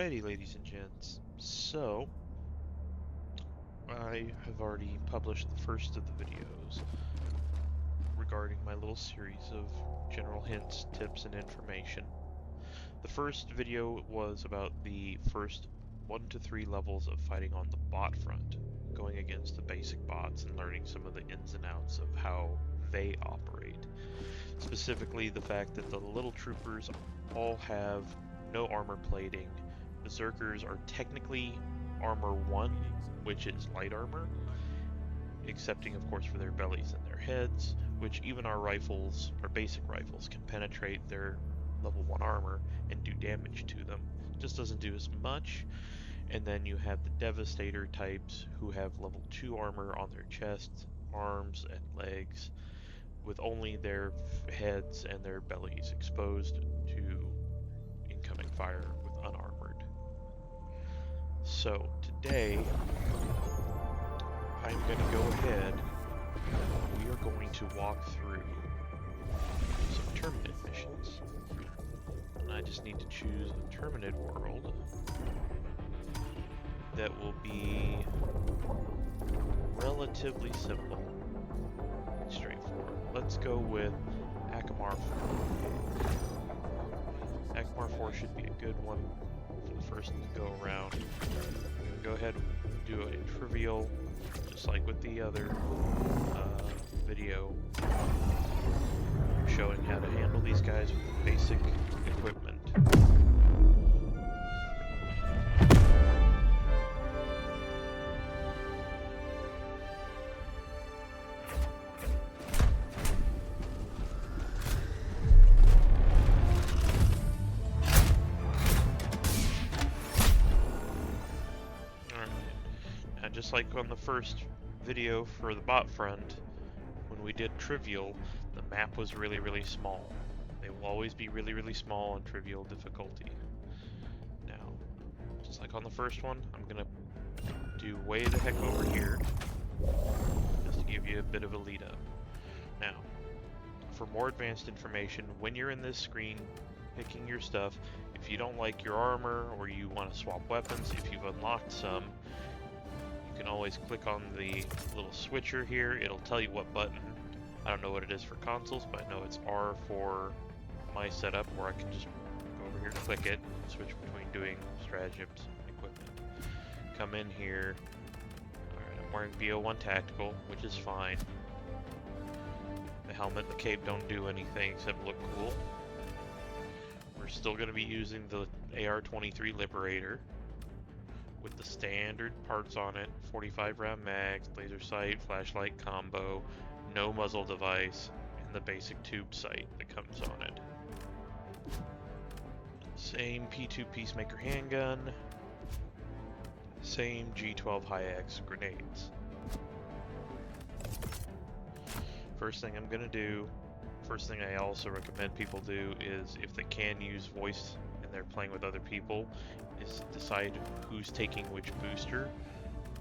Alrighty, ladies and gents. So, I have already published the first of the videos regarding my little series of general hints, tips, and information. The first video was about the first 1 to 3 levels of fighting on the bot front, going against the basic bots and learning some of the ins and outs of how they operate. Specifically, the fact that the little troopers all have no armor plating. Berserkers are technically armor 1, which is light armor, excepting of course for their bellies and their heads, which even our rifles, our basic rifles, can penetrate their level 1 armor and do damage to them. Just doesn't do as much. And then you have the Devastator types who have level 2 armor on their chests, arms, and legs, with only their heads and their bellies exposed to incoming fire with unarmored. So today, I'm going to go ahead and we are going to walk through some Terminid missions. And I just need to choose a Terminid world that will be relatively simple and straightforward. Let's go with Akamar 4. Akamar 4 should be a good one for the first go around. I'm going to go ahead and do a trivial, just like with the other video, showing how to handle these guys with basic equipment. Just like on the first video for the bot front, when we did trivial, the map was really small. They will always be really small on trivial difficulty. Now, just like on the first one, I'm gonna do way the heck over here, just to give you a bit of a lead up. Now, for more advanced information, when you're in this screen picking your stuff, if you don't like your armor or you want to swap weapons, if you've unlocked some, you can always click on the little switcher here. It'll tell you what button. I don't know what it is for consoles, but I know it's R for my setup, where I can just go over here, click it, and switch between doing stratagems and equipment. Come in here. Alright, I'm wearing BO1 Tactical, which is fine. The helmet and the cape don't do anything except look cool. We're still going to be using the AR-23 Liberator, with the standard parts on it, 45 round mags, laser sight, flashlight combo, no muzzle device, and the basic tube sight that comes on it. Same P2 Peacemaker handgun, same G12 Hi-X grenades. First thing I'm gonna do, first thing I also recommend people do is, if they can use voice and they're playing with other people, is decide who's taking which booster.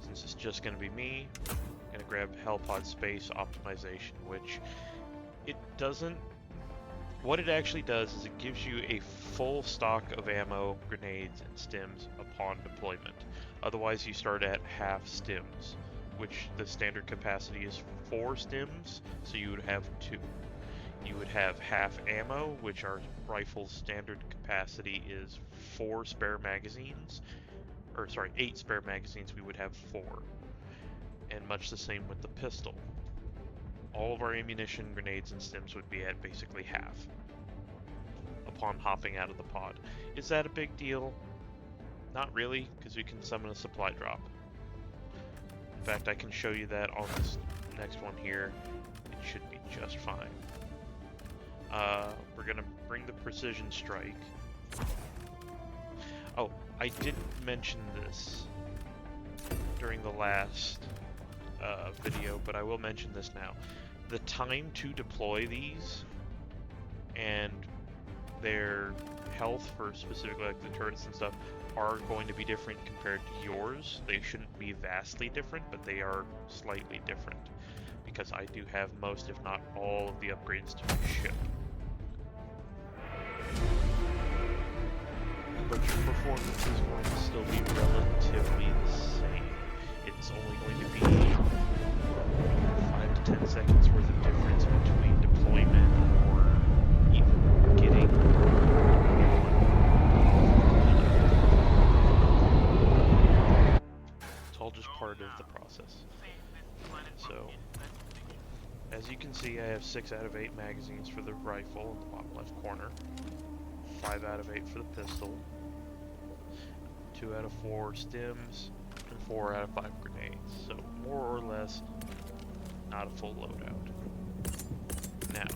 Since it's just going to be me, I'm going to grab Hellpod Space Optimization, which it doesn't... What it actually does is it gives you a full stock of ammo, grenades, and stims upon deployment. Otherwise you start at half stims, which the standard capacity is 4 stims, so you would have 2. You would have half ammo, which our rifle's standard capacity is 4 spare magazines, or sorry, 8 spare magazines. We would have 4, and much the same with the pistol. All of our ammunition, grenades, and stims would be at basically half upon hopping out of the pod. Is that a big deal? Not really, because we can summon a supply drop. In fact, I can show you that on this next one here. It should be just fine. We're gonna bring the Precision Strike. Oh, I didn't mention this during the last video, but I will mention this now. The time to deploy these and their health for specifically like the turrets and stuff are going to be different compared to yours. They shouldn't be vastly different, but they are slightly different, because I do have most, if not all, of the upgrades to my ship. But your performance is going to still be relatively the same. It's only going to be 5 to 10 seconds worth of difference between deployment or even getting it's all just part of the process. So, as you can see, I have 6 out of 8 magazines for the rifle in the bottom left corner, 5 out of 8 for the pistol, 2 out of 4 stims, and 4 out of 5 grenades. So, more or less, not a full loadout. Now,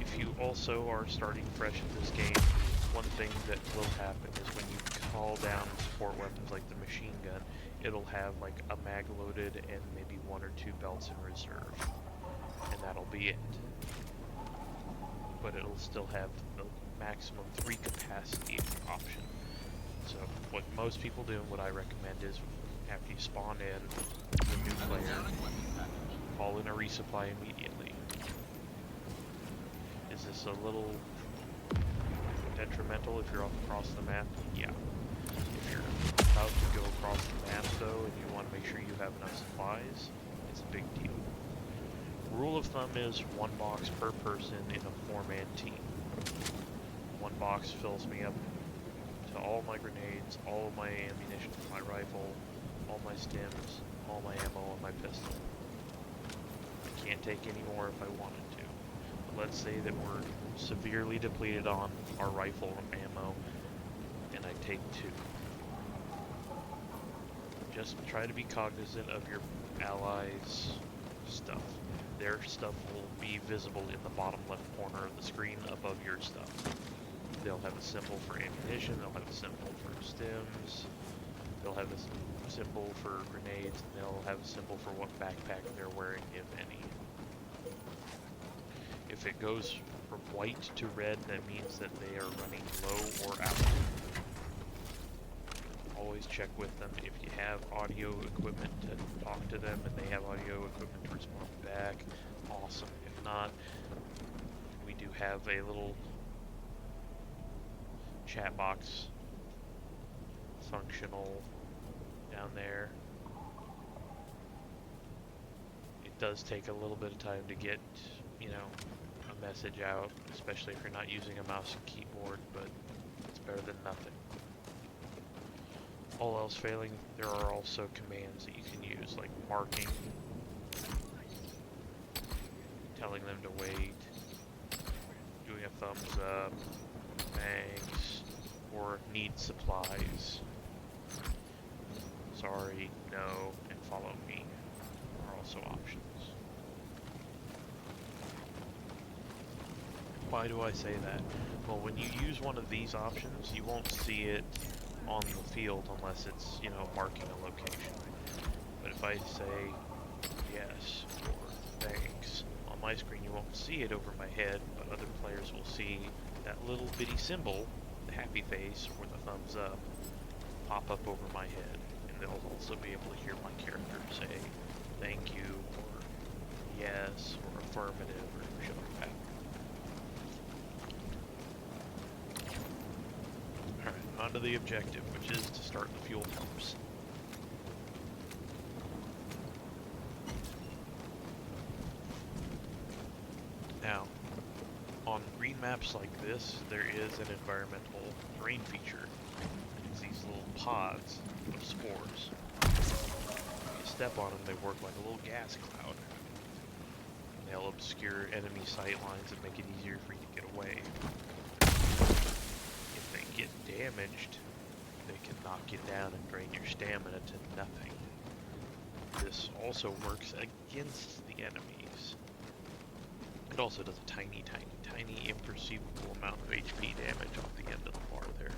if you also are starting fresh in this game, one thing that will happen is when you call down support weapons like the machine gun, it'll have like a mag loaded and maybe 1 or 2 belts in reserve, and that'll be it. But it'll still have the maximum 3 capacity option. So what most people do, and what I recommend, is after you spawn in the new player, call in a resupply immediately. Is this a little detrimental if you're off across the map? Yeah. If you're about to go across the map though, and you want to make sure you have enough supplies, it's a big deal. Rule of thumb is 1 box per person in a 4-man team. 1 box fills me up to all my grenades, all of my ammunition for my rifle, all my stims, all my ammo on my pistol. I can't take any more if I wanted to. But let's say that we're severely depleted on our rifle ammo, and I take 2. Just try to be cognizant of your allies' stuff. Their stuff will be visible in the bottom left corner of the screen above your stuff. They'll have a symbol for ammunition, they'll have a symbol for stims, they'll have a symbol for grenades, and they'll have a symbol for what backpack they're wearing, if any. If it goes from white to red, that means that they are running low or out. Always check with them. If you have audio equipment to talk to them and they have audio equipment to respond back, awesome. If not, we do have a little chat box functional down there. It does take a little bit of time to get, you know, a message out, especially if you're not using a mouse and keyboard, but it's better than nothing. All else failing, there are also commands that you can use, like marking, telling them to wait, doing a thumbs up, thanks, or need supplies, sorry, no, and follow me are also options. Why do I say that? Well, when you use one of these options, you won't see it on the field unless it's, you know, marking a location. But if I say yes or thanks on my screen, you won't see it over my head, but other players will see that little bitty symbol, the happy face or the thumbs up, pop up over my head, and they'll also be able to hear my character say thank you or yes or affirmative or shit like that. Onto the objective, which is to start the fuel pumps. Now, on green maps like this, there is an environmental terrain feature. It's these little pods of spores. If you step on them, they work like a little gas cloud. And they'll obscure enemy sight lines and make it easier for you to get away. Get damaged, they can knock you down and drain your stamina to nothing. This also works against the enemies. It also does a tiny imperceivable amount of HP damage off the end of the bar there.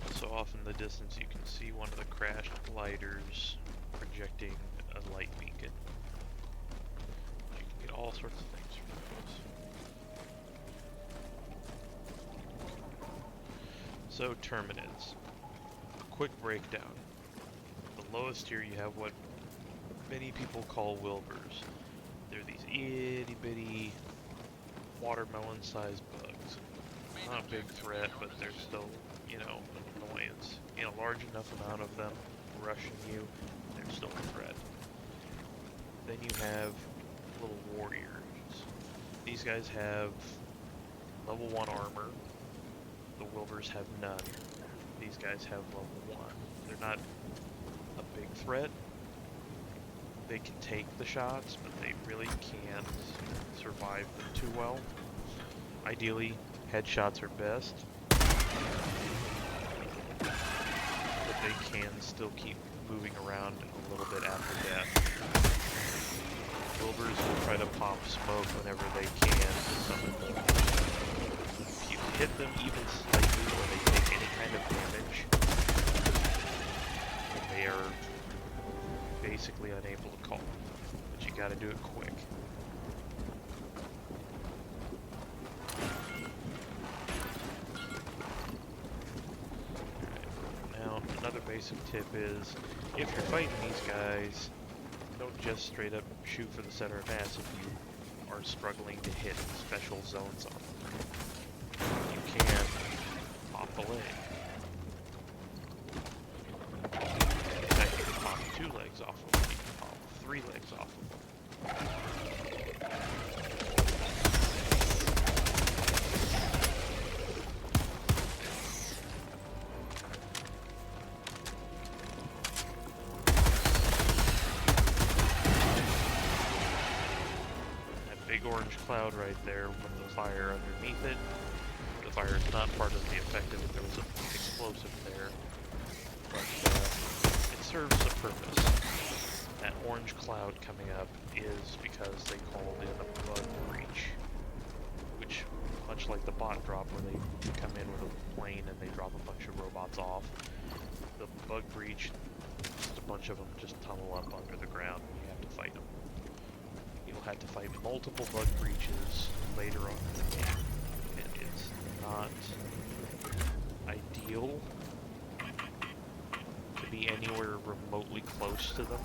Also off in the distance you can see one of the crashed gliders projecting a light beacon. All sorts of things from those. So terminids. Quick breakdown. The lowest tier you have what many people call Wilburs. They're these itty bitty watermelon-sized bugs. Not a big threat, but they're still, you know, an annoyance. In a large enough amount of them rushing you, they're still a threat. Then you have little warriors. These guys have level 1 armor. The Wilburs have none. These guys have level 1. They're not a big threat. They can take the shots, but they really can't survive them too well. Ideally, headshots are best, but they can still keep moving around a little bit after death. Wilburs will try to pop smoke whenever they can to summon them. If you hit them even slightly or they take any kind of damage, then they are basically unable to call. But you gotta do it quick. Now, another basic tip is, if you're fighting these guys, don't just straight up shoot for the center of mass if you are struggling to hit special zones on them. You can pop the leg. In fact, you can pop 2 legs off of them. You can pop 3 legs off of them. Orange cloud right there with the fire underneath it. The fire is not part of the effect of it. There was an explosive there, but it serves a purpose. That orange cloud coming up is because they called in a bug breach, which, much like the bot drop where they come in with a plane and they drop a bunch of robots off, the bug breach, just a bunch of them just tunnel up under the ground and you have to fight them. You'll have to fight multiple bug breaches later on in the game, and it's not ideal to be anywhere remotely close to them,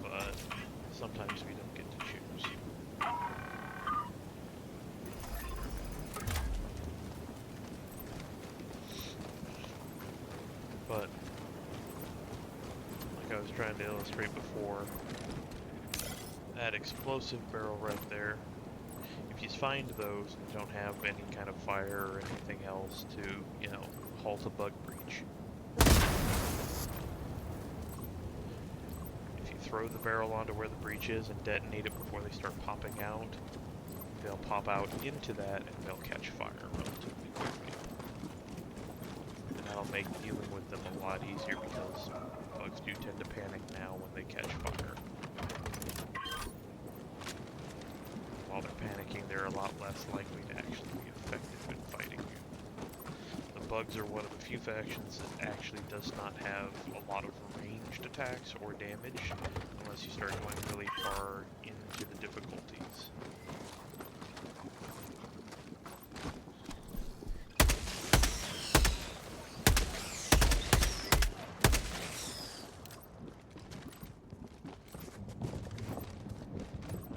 but sometimes we don't get to choose. But like I was trying to illustrate before, that explosive barrel right there, if you find those and don't have any kind of fire or anything else to, you know, halt a bug breach, if you throw the barrel onto where the breach is and detonate it before they start popping out, they'll pop out into that and they'll catch fire relatively quickly. And that'll make dealing with them a lot easier because bugs do tend to panic now when they catch fire. While they're panicking, they're a lot less likely to actually be effective in fighting you. The bugs are one of the few factions that actually does not have a lot of ranged attacks or damage, unless you start going really far into the difficulties.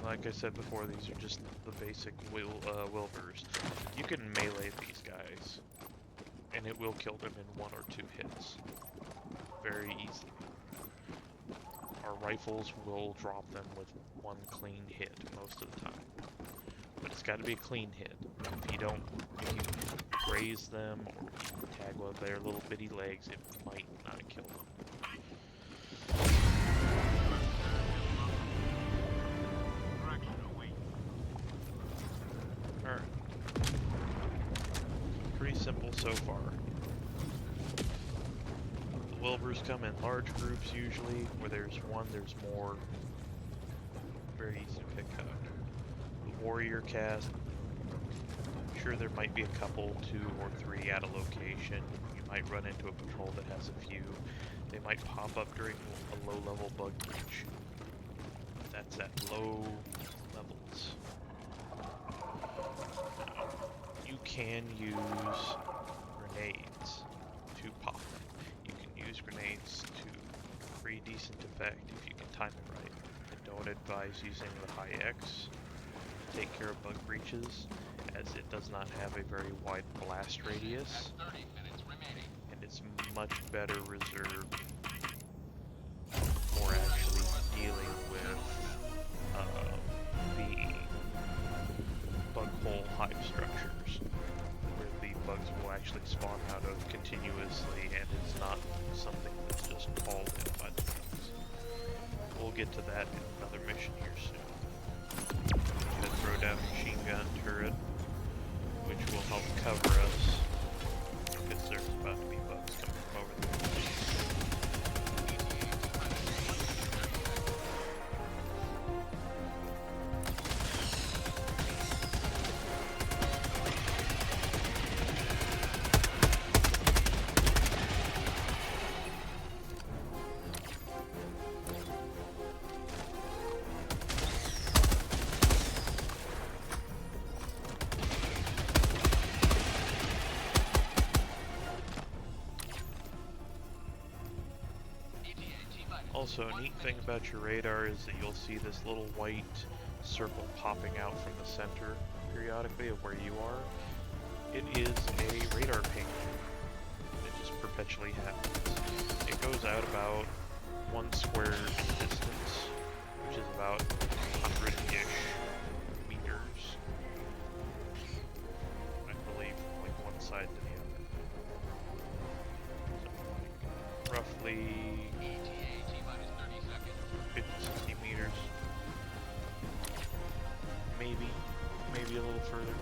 Like I said before, these are just the basic Wilburs. You can melee these guys, and it will kill them in 1 or 2 hits. Very easily. Our rifles will drop them with 1 clean hit most of the time. But it's got to be a clean hit. If you graze them, or you tag with their little bitty legs, it might not kill them. Alright. Pretty simple so far. The Wilburs come in large groups usually, where there's one, there's more. Very easy to pick up. The warrior cast, I'm sure there might be a couple, 2 or 3 at a location. You might run into a patrol that has a few. They might pop up during a low-level bug breach. That's at low levels. You can use grenades to pop them. You can use grenades to decent effect if you can time it right. I don't advise using the high X to take care of bug breaches, as it does not have a very wide blast radius, and it's much better reserved for actually dealing with the bug hole hive structures, where the bugs will actually spawn out of continuously, and it's not something that's just called in by the bugs. We'll get to that in another mission here soon. I'm gonna throw down a machine gun turret, which will help cover us, because there's about to be bugs coming from over there. Also, a neat thing about your radar is that you'll see this little white circle popping out from the center periodically of where you are. It is a radar ping. It just perpetually happens. It goes out about 1 square distance, which is about 100-ish meters. I believe from like one side to the other. So like roughly 50-60 meters. Maybe a little further.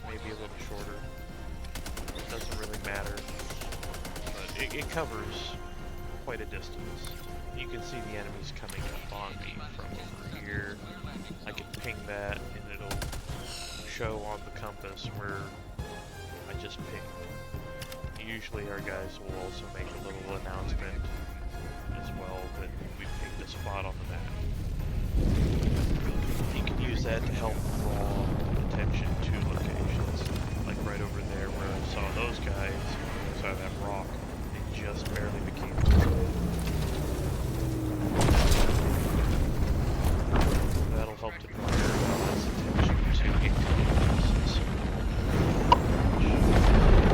Maybe a little shorter. It doesn't really matter. But it covers quite a distance. You can see the enemies coming up on me from over here. I can ping that and it'll show on the compass where I just pinged. Usually our guys will also make a little announcement as well that we pinged a spot on the map. You can use that to help draw attention to locations. Like right over there where I saw those guys, I saw that rock, it just barely became visible. That'll help to draw everyone's attention to places.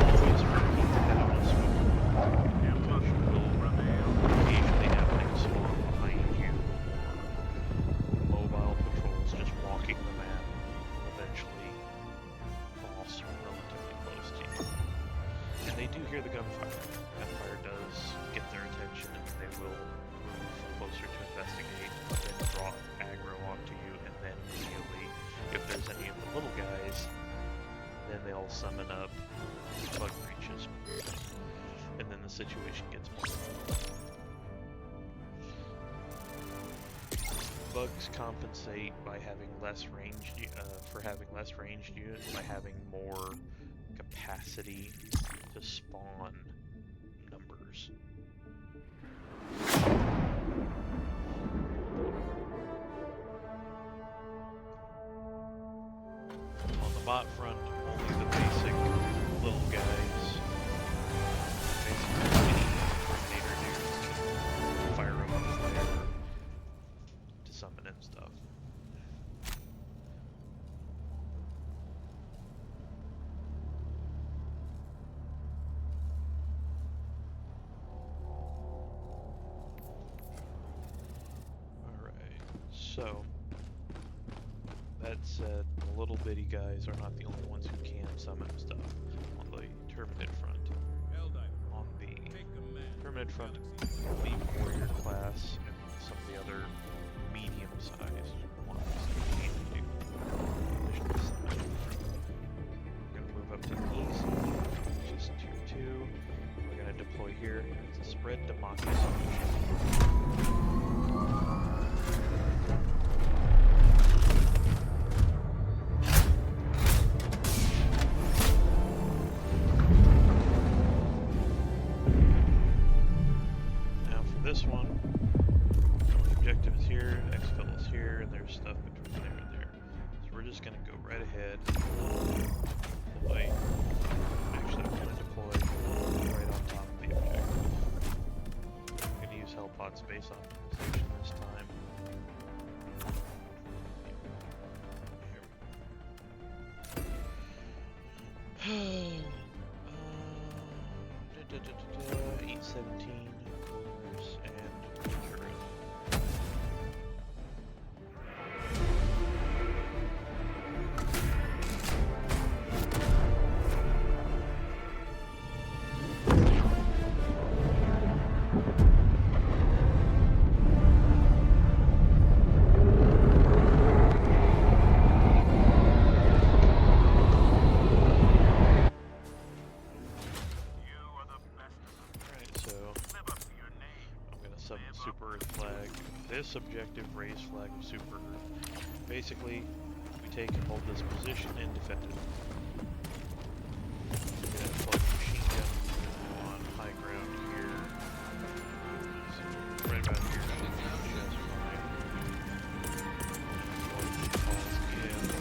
Always repeat that on smoke. Ambush will occasionally have things spawn behind you, or mobile patrols just walking the map will eventually cross relatively close to you. And they do hear the gunfire. Gunfire does get their attention, and they will move closer to investigate, then draw aggro onto you, and then immediately, if there's any of the little guys, then they'll summon up bug breaches, and then the situation gets more. Bugs compensate by having less ranged, for having less ranged units by having more capacity to spawn numbers. On the bot front, only the basic little guys, basically any Terminator dudes can fire up a flare to summon and stuff. Alright, so that said, the little bitty guys are not the only ones who can summon stuff on the Terminid front. On the Terminid front, the warrior class and some of the other medium-sized ones can do additional summoning. We're going to move up to the east, which is tier 2. We're going to deploy here. It's a spread democracy mission. This one, the objective is here, exfil is here, and there's stuff between there and there. So we're just going to go right ahead, deploy. Actually, I'm going to deploy right on top of the objective. 817 cores and turret. Super Earth flag. This objective, raise flag of Super Earth. Basically, we take and hold this position and defend it. We're gonna plug machine gun on high ground here. So, right about here. That's fine. Calls in.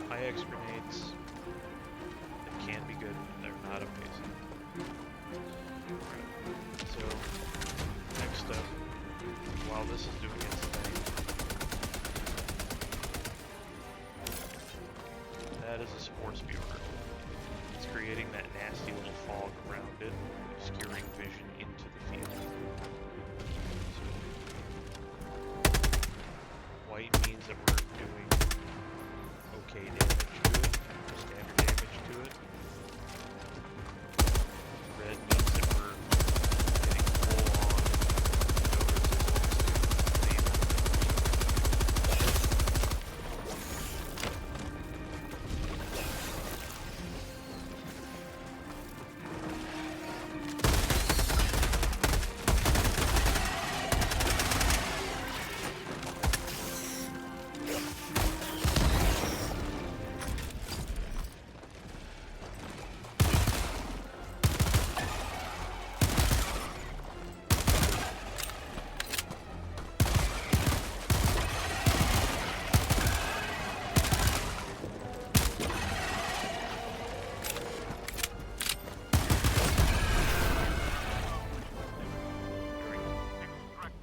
IX grenades, they can be good, they're not amazing. Right. So, next up, while this is doing its thing, that is a spore spewer. It's creating that nasty little fog around it, obscuring vision into the field. So, white means that we're doing okay damage to it, standard damage to it. Red means that we're getting full on no resistance to the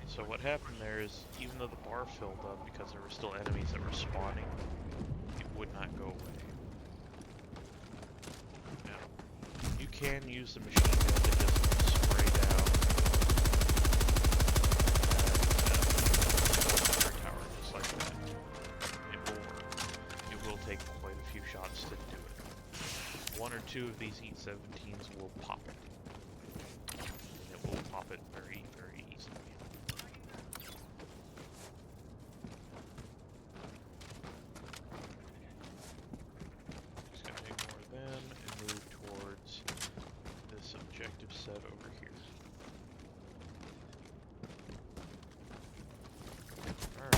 So what happened there is, even though the bar filled up because there were still enemies that were spawning, it would not go away. Now, you can use the machine gun to just spray down that tower just like that. It will work. It will take quite a few shots to do it. One or two of these Heat 17s will pop it. And it will pop it very, very easily. And move towards this objective set over here. Alright.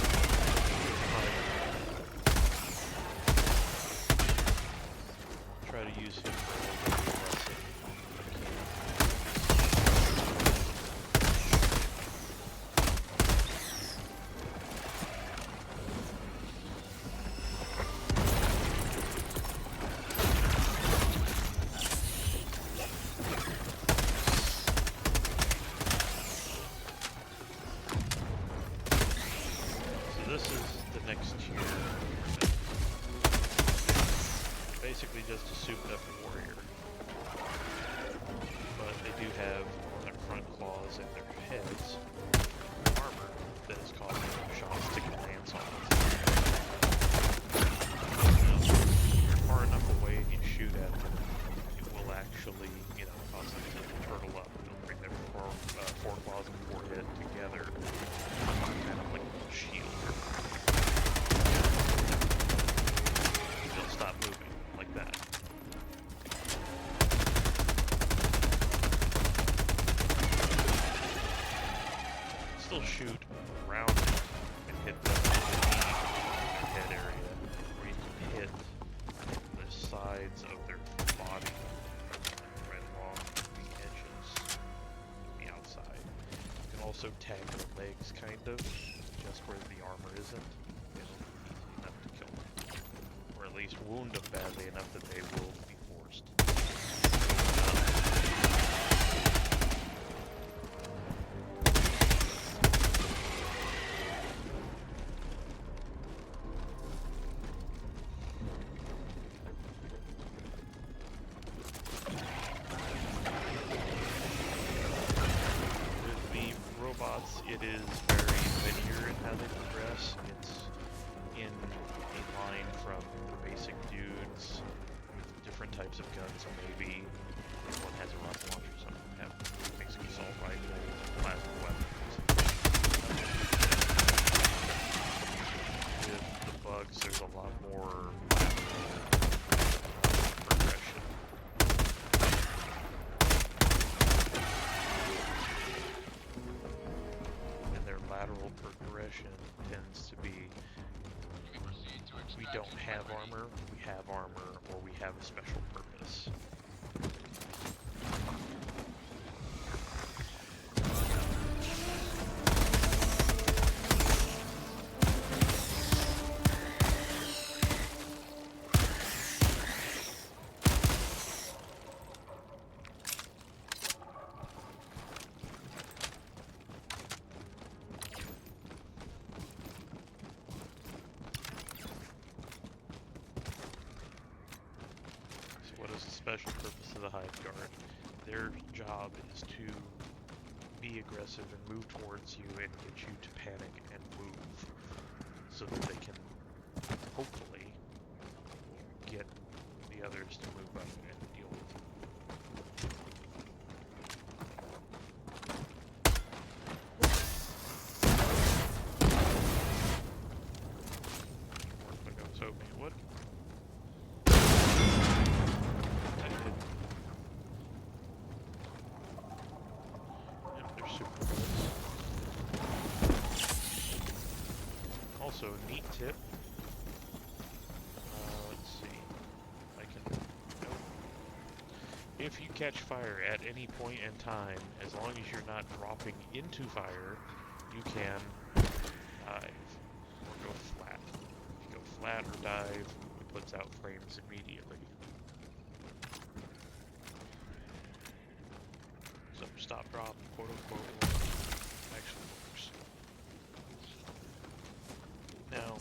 Try to use him for a little bit less if I can. This is the next tier. Basically just a souped up warrior. But they do have on their front claws and their heads armor that is causing shots to glance off. Now, if you're far enough away and you shoot at them, it will actually, cause them to turtle up. It'll bring their four claws and forehead together, kind of like a little shield. They'll stop moving like that. Still shoot around it and hit the head area, where you can hit the sides of their body right along the edges. also tag their legs, kind of, just where the armor isn't. It'll be easy enough to kill them. Or at least wound them badly enough that they will be forced. It is very linear in how they progress. It's in a line from the basic dudes with different types of guns, maybe. One has a rocket launcher, some have basic assault rifles, plasma weapons. With the bugs, there's a lot more progression. Lateral progression tends to be, we don't have armor, we have armor, or we have a special purpose. Special purpose of the Hive Guard. Their job is to be aggressive and move towards you and get you to panic and move so that they can hopefully get the others to move up and deal with you. Worked like I was hoping it would. Also, neat tip. Let's see. I can. Nope. If you catch fire at any point in time, as long as you're not dropping into fire, you can dive or go flat. If you go flat or dive, it puts out flames immediately. So stop drop, quote unquote, actually works. Now,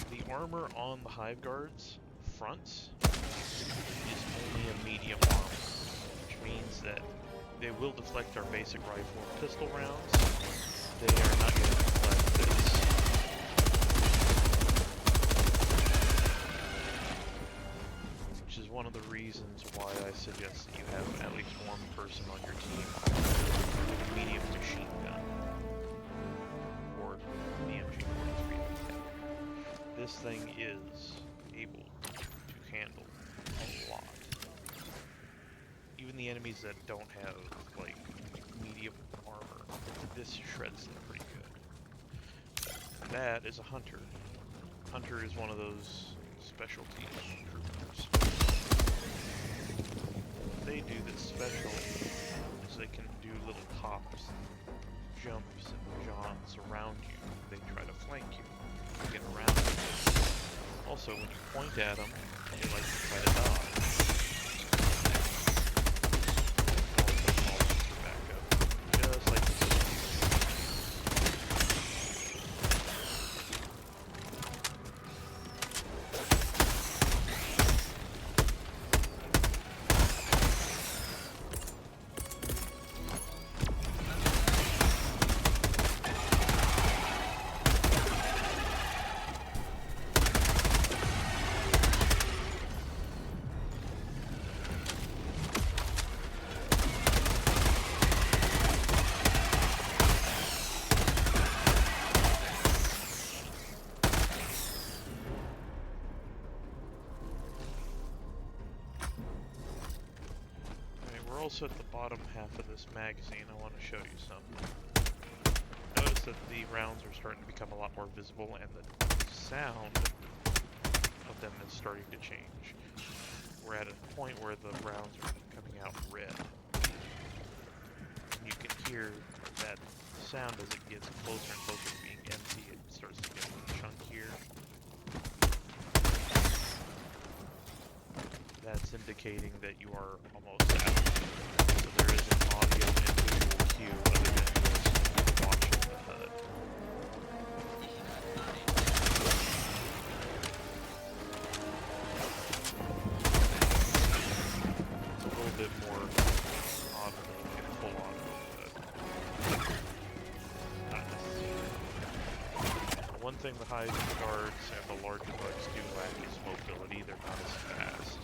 the armor on the Hive Guards fronts is only a medium armor, which means that they will deflect our basic rifle and pistol rounds. They are not going to deflect this. Which is one of the reasons why I suggest that you have at least one person on your team with a medium machine gun. Or the MG43. This thing is able to handle a lot. Even the enemies that don't have, like, medium armor, this shreds them pretty good. That is a hunter. Hunter is one of those specialty troopers. What they do that's special is they can do little hops, jumps, and jaunts around you. They try to flank you. Get around them. Also, when you point at them, they like to try to dodge. Back up, just like this. Also at the bottom half of this magazine, I want to show you something. Notice that the rounds are starting to become a lot more visible and the sound of them is starting to change. We're at a point where the rounds are coming out red. And you can hear that sound as it gets closer and closer to being empty, it starts to get chunkier. That's indicating that you are almost out. So there is an audio and visual cue other than just watching the HUD. It's a little bit more audible to get full audio, but not necessarily. One thing the high guards and the larger bugs do lack is mobility. They're not as fast.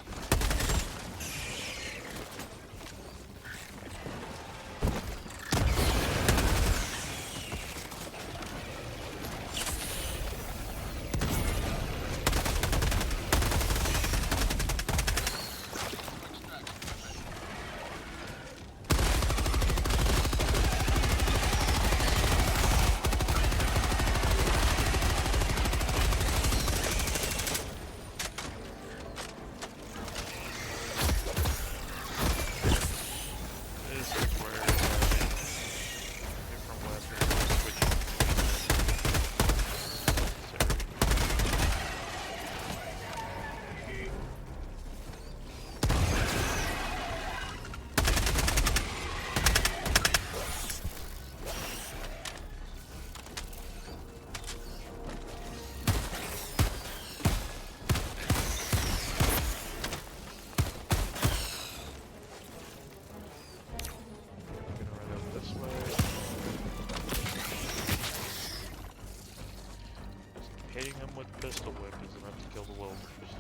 Hitting them with pistol whip is enough to kill the Wilburs.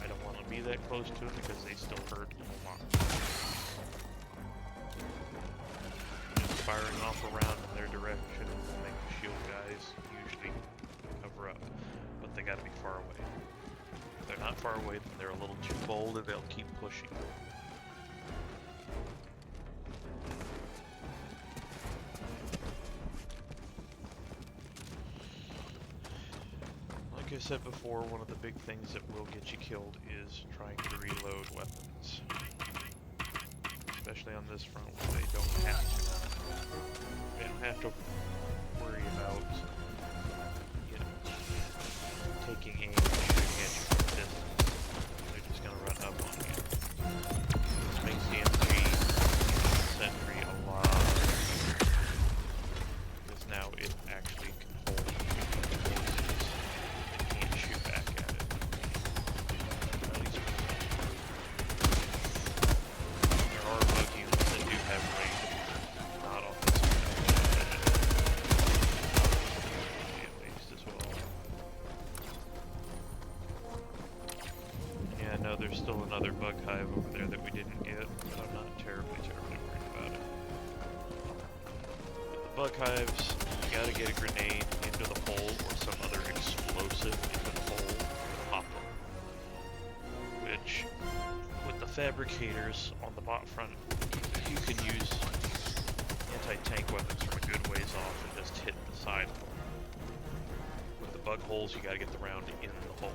I don't want to be that close to them because they still hurt a lot. Just firing off around in their direction will make the shield guys usually cover up, but they gotta be far away. If they're not far away, then they're a little too bold and they'll keep pushing. Like I said before, one of the big things that will get you killed is trying to reload weapons. Especially on this front where they don't have to. They don't have to worry about, you know, taking aim and shooting at you from a distance. They're just gonna run up on you. This makes the MG sentry a lot easier. Because now it actually can hold explosives. Can't shoot back at it. At least for the most part. There are bug units that do have range, not on this one. At least as well. Yeah, no, there's still another bug hive over there that we didn't get, but I'm not terribly worried about it. With the bug hives, you gotta get a grenade into the hole or some other explosive into the hole and pop them. Which, with the fabricators on the bot front, you can use anti-tank weapons from a good ways off and just hit the side of them. With the bug holes, you gotta get the round in the hole.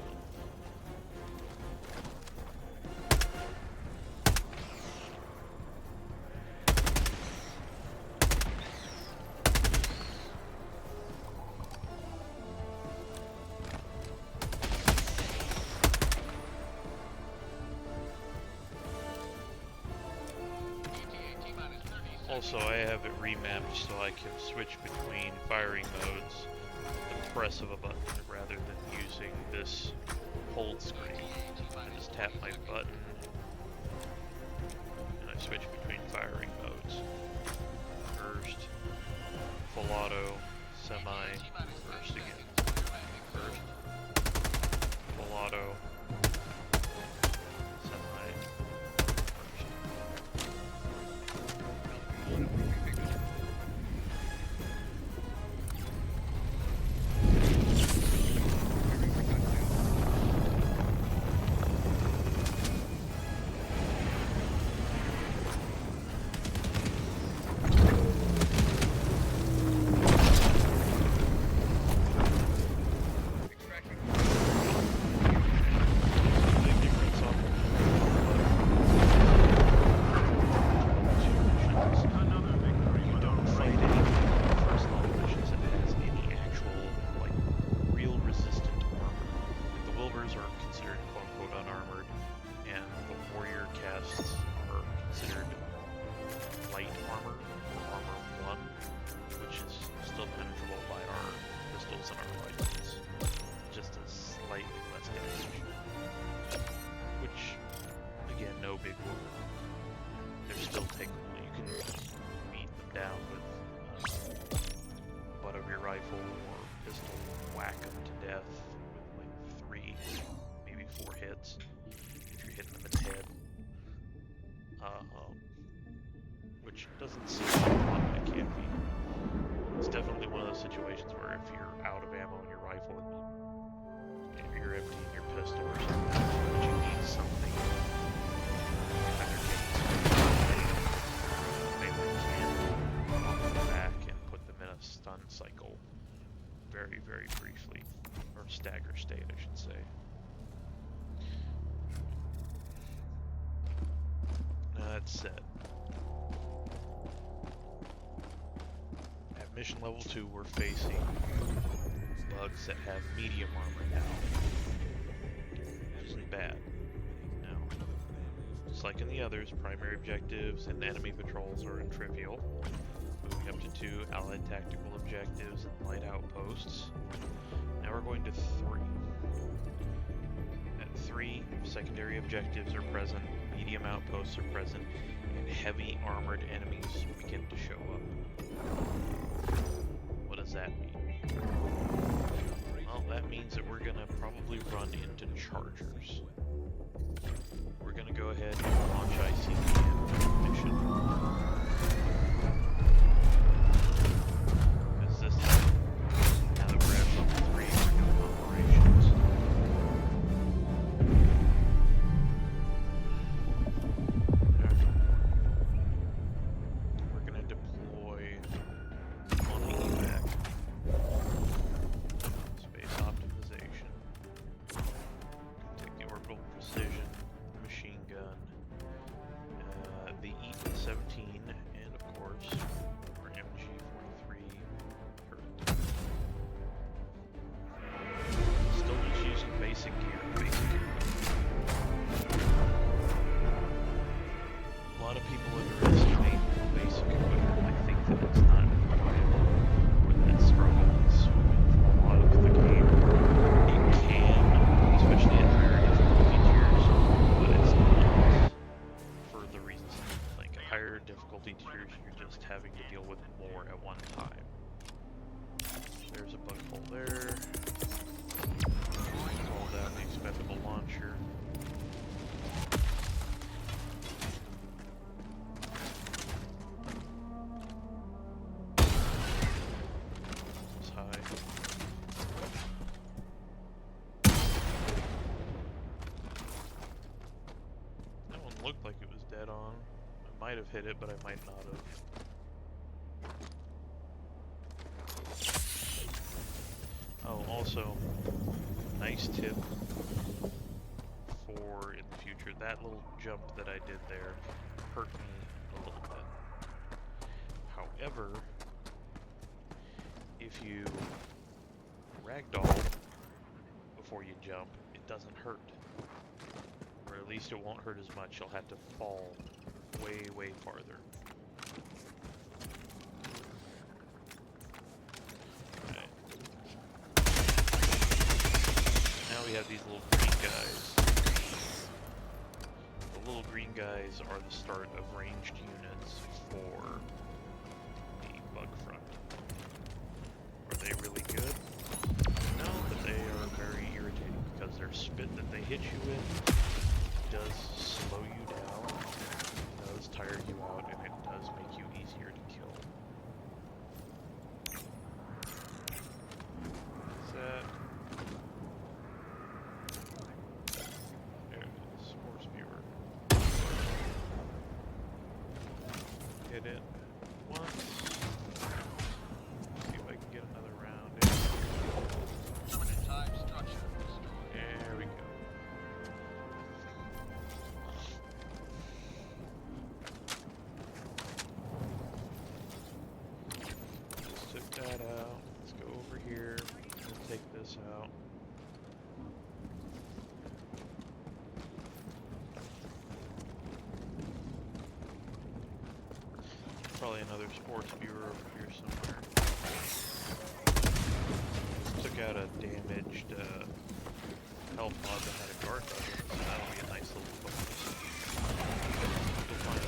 Also, I have it remapped so I can switch between firing modes with the press of a button rather than using this hold screen. I just tap my button and I switch between firing modes. First, full auto, semi, first again. First, full auto, semi, first. down with butt of your rifle or pistol, whack them to death with like 3, maybe 4 hits if you're hitting them in the head. Which doesn't seem like a lot, but it can be. It's definitely one of those situations where if you're out of ammo in your rifle and you're emptying your pistol or something, but you need something either get melee cannon on the back and put them in a stun cycle very, very briefly. Or stagger state, I should say. That said, at mission level 2 we're facing bugs that have medium armor now, which isn't bad. Now, just like in the others, primary objectives and enemy patrols are in trivial, moving up to 2 allied tactical objectives and light outposts. Now we're going to 3. At 3, secondary objectives are present, medium outposts are present, and heavy armored enemies begin to show up. What does that mean? Well, that means that we're gonna probably run into chargers. We're gonna go ahead and launch ICBM mission. Because this time, now that we're at level 3, we're doing operations. We're gonna deploy on the evac. Space optimization. Take the orbital precision, machine gun, the E-17, and of course, our MG-43 turret. Still just using basic gear. A lot of people underestimate basic equipment. I think that it's not reliable, or that it struggles with a lot of the game. It can, especially at higher difficulty tiers, but it's not for the reasons like at higher difficulty tiers, you're just having to deal with more at one time. There's a bug hole there. Hold down the expendable launcher. It's high. That one looked like it was dead on. I might have hit it, but I might not have. Oh, also, nice tip for in the future, that little jump that I did there hurt me a little bit. However, if you ragdoll before you jump, it doesn't hurt. Or at least it won't hurt as much. You'll have to fall way, way farther. Now we have these little green guys. The little green guys are the start of ranged units for the bug front. Are they really good? No, but they are very irritating because their spit that they hit you with does slow you down, it does tire you out, and it does make you easier to kill. What's that? There it is, Force Viewer. Hit it once. See if I can get another round in. Limited time structure destroyed. There we go. Just took that out. Let's go over here. We'll take this out. Probably another sports viewer over here somewhere. Took out a damaged health pod that had a guard dog in it, so that'll be a nice little bonus. We'll find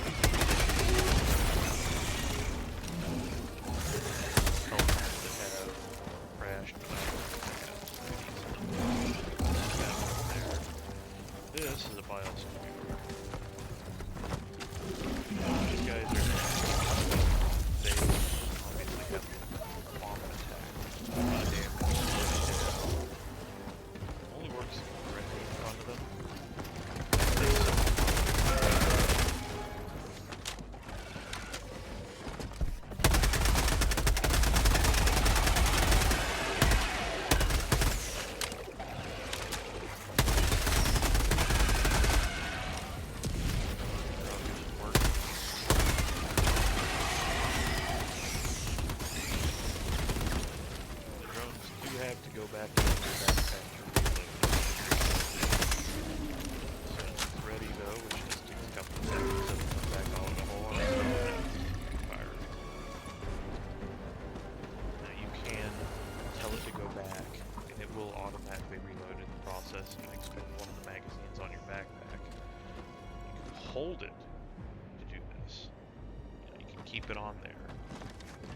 keep it on there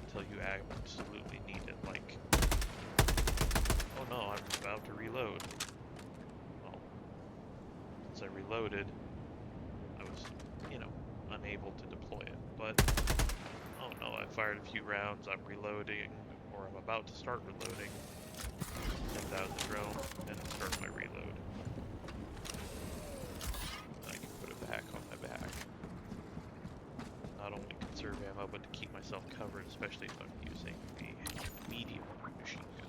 until you absolutely need it. Like, oh no, I'm about to reload. Well, since I reloaded, I was, you know, unable to deploy it. But, oh no, I fired a few rounds, I'm reloading, or I'm about to start reloading, send out the drone, and start my reload. I can put it back on my back. Not only conserve ammo, but to keep myself covered, especially if I'm using the medium machine gun.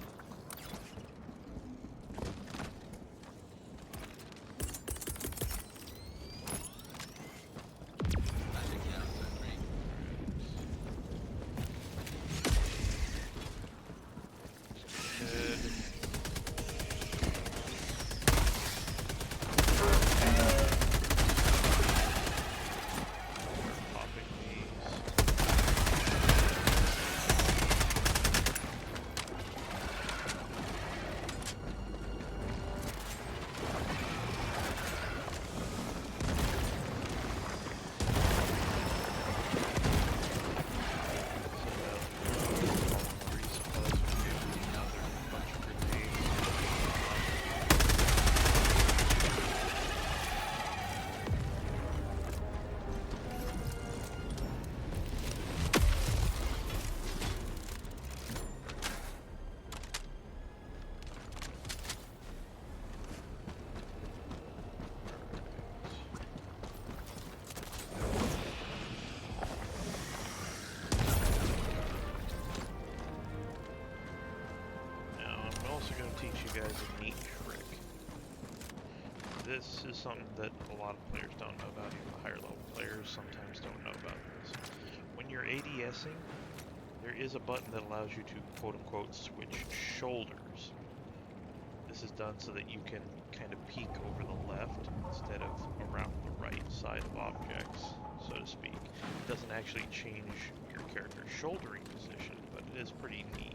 Teach you guys a neat trick. This is something that a lot of players don't know about, even the higher level players sometimes don't know about this. When you're ADSing, there is a button that allows you to quote unquote switch shoulders. This is done so that you can kind of peek over the left instead of around the right side of objects, so to speak. It doesn't actually change your character's shouldering position, but it is pretty neat.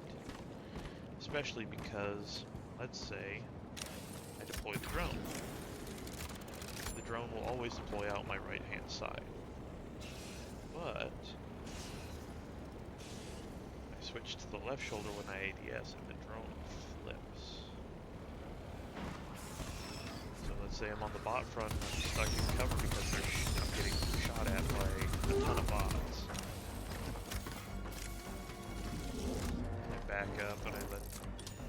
Especially because, let's say, I deploy the drone. The drone will always deploy out my right-hand side. But I switch to the left shoulder when I ADS and the drone flips. So let's say I'm on the bot front and I'm stuck in cover because I'm getting shot at by a ton of bots. I back up and I let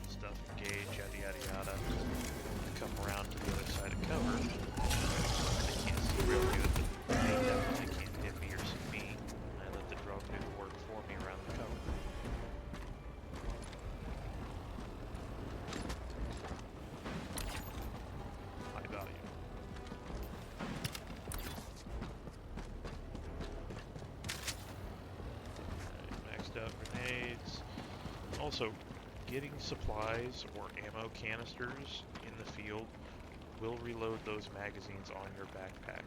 stuff engage, yada yada yada. I come around to the other side of cover. They can't see real good, but they definitely can't hit me or see me. And I let the drone do the work for me around the cover. High value. Maxed out grenades. Also, getting supplies or ammo canisters in the field will reload those magazines on your backpack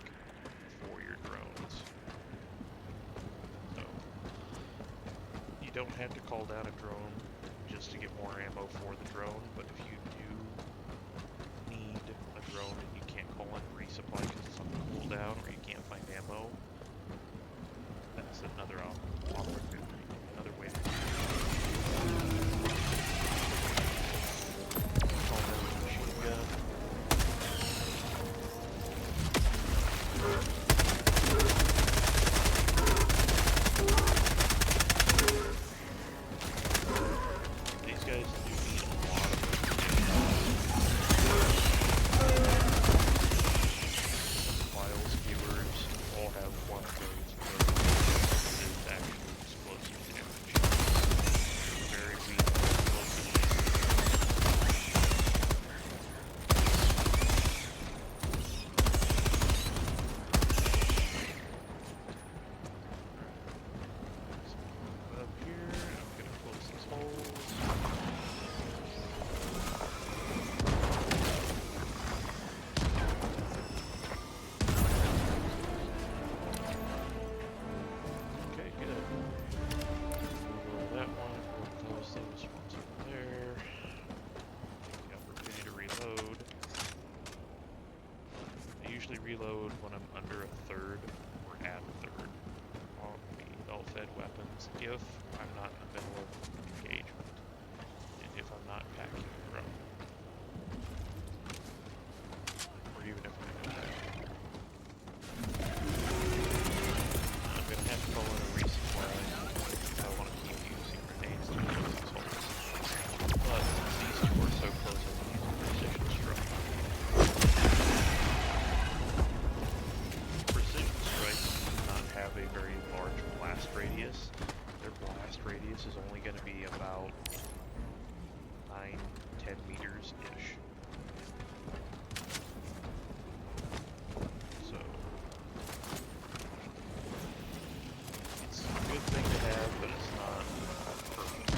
for your drones. So, you don't have to call down a drone just to get more ammo for the drone, but if you do need a drone and you can't call in resupply because it's on the cooldown or you can't find ammo, that's another opportunity, another way to do it. Files, viewers, all have one of those. It is actually explosive. weapons if I'm not in the middle of engagement, and if I'm not packing a drone, or even if I'm in attack. I'm gonna have to call in a resupply if I want to keep using grenades to close these holes. But since these two are so close, I can use a precision strike. Precision strikes do not have a very large blast radius. Their blast radius is only going to be about 9-10 meters-ish. So, it's a good thing to have, but it's not perfect.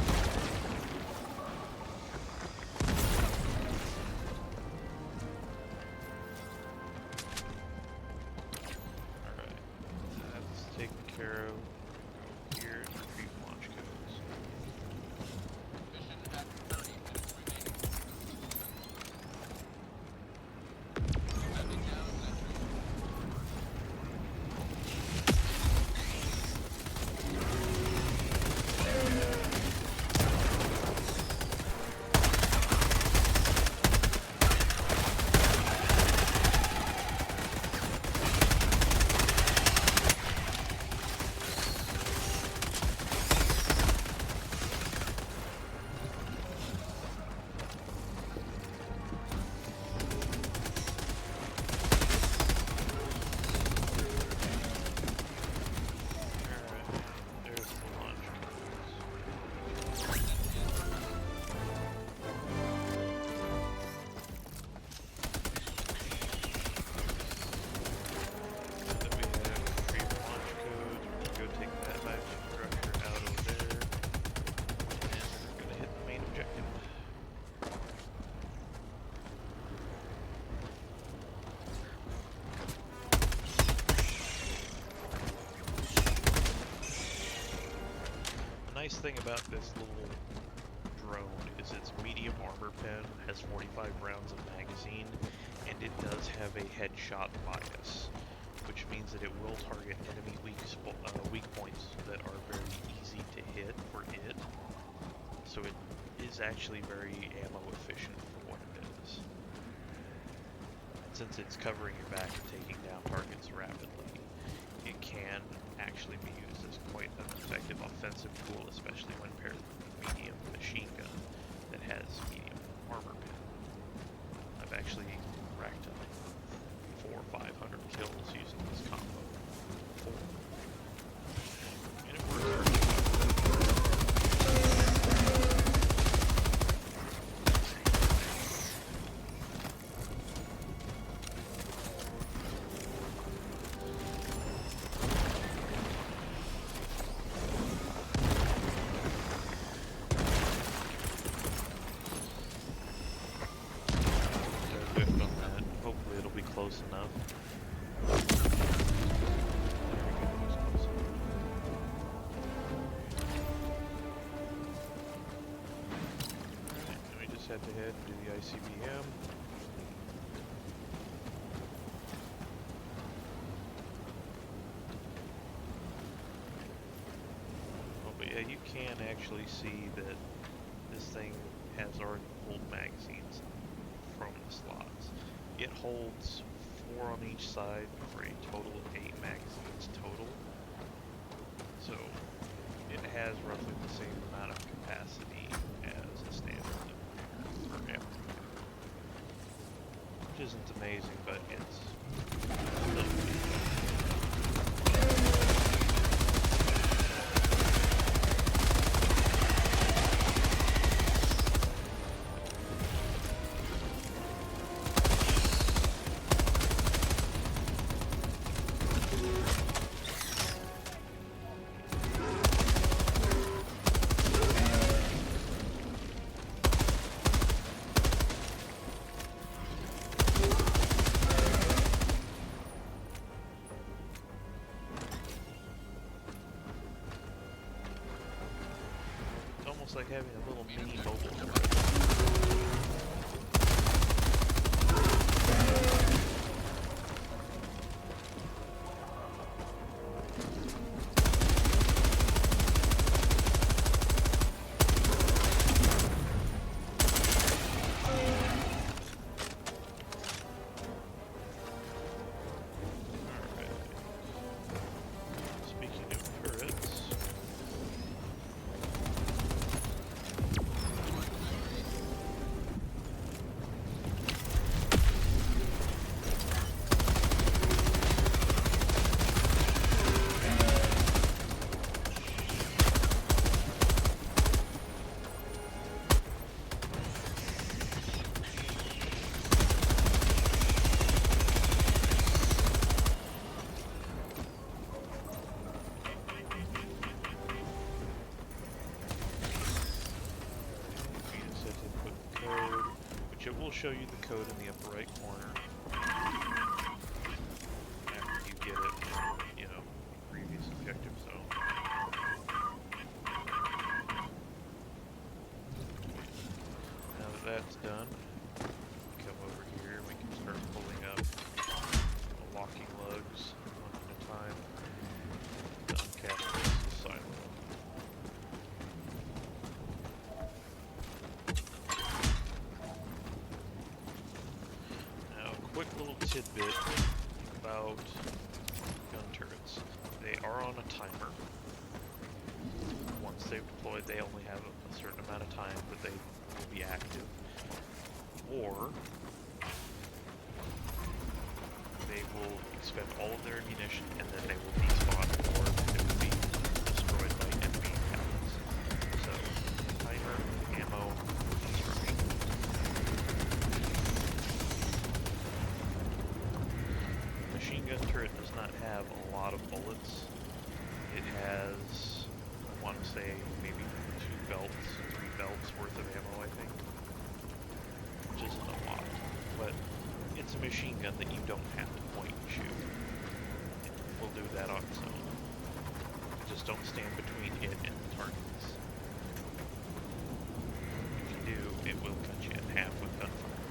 Alright, that's taken care of. Here, retrieve launch codes. Mission at 30 minutes remaining. Sending down sentry. Alright, there's the launch codes. That we have retrieve launch codes. We're gonna go take that magic structure out of there. And we're gonna hit the main objective. The nice thing about this little drone is its medium armor pen has 45 rounds of magazine, and it does have a headshot bias, which means that it will target enemy weak points that are very easy to hit for it. So it is actually very ammo efficient for what it is. And since it's covering your back and taking down targets rapidly, it can actually be used as quite an effective offensive tool, especially when paired with a medium machine gun that has medium armor pen. I've actually racked up 400 or 500 kills using this combo. 4. And it works pretty well. Whiffed on that. Hopefully it'll be close enough. There we go, it was close enough. Alright, then we just had to head and do the ICBM. Oh, but yeah, you can actually see that this thing has already pulled magazines from the slots. It holds 4 on each side for a total of 8 magazines total. So it has roughly the same amount of capacity as a standard for ammo, which isn't amazing, but it's still pretty good. It's like having a little mini mobile turret. will show you the code in the upper right corner after you get it, you know, previous objective zone. Now that that's done, come over here and we can start pulling up locking lugs one at a time to uncap this silo. Now, a quick little tidbit about gun turrets. They are on a timer. Once they've deployed, they only have a certain amount of time that they will be active. Or they will expend all of their ammunition and then they will despawn, or it will be destroyed by enemy pallets. So, timer, ammo, destruction. Machine gun turret does not have a lot of bullets. It has, I want to say, maybe 3 belts worth of ammo, I think. Which isn't a lot, but it's a machine gun that you don't have to point and shoot. It will do that on its own. Just don't stand between it and the targets. If you do, it will cut you in half with gunfire.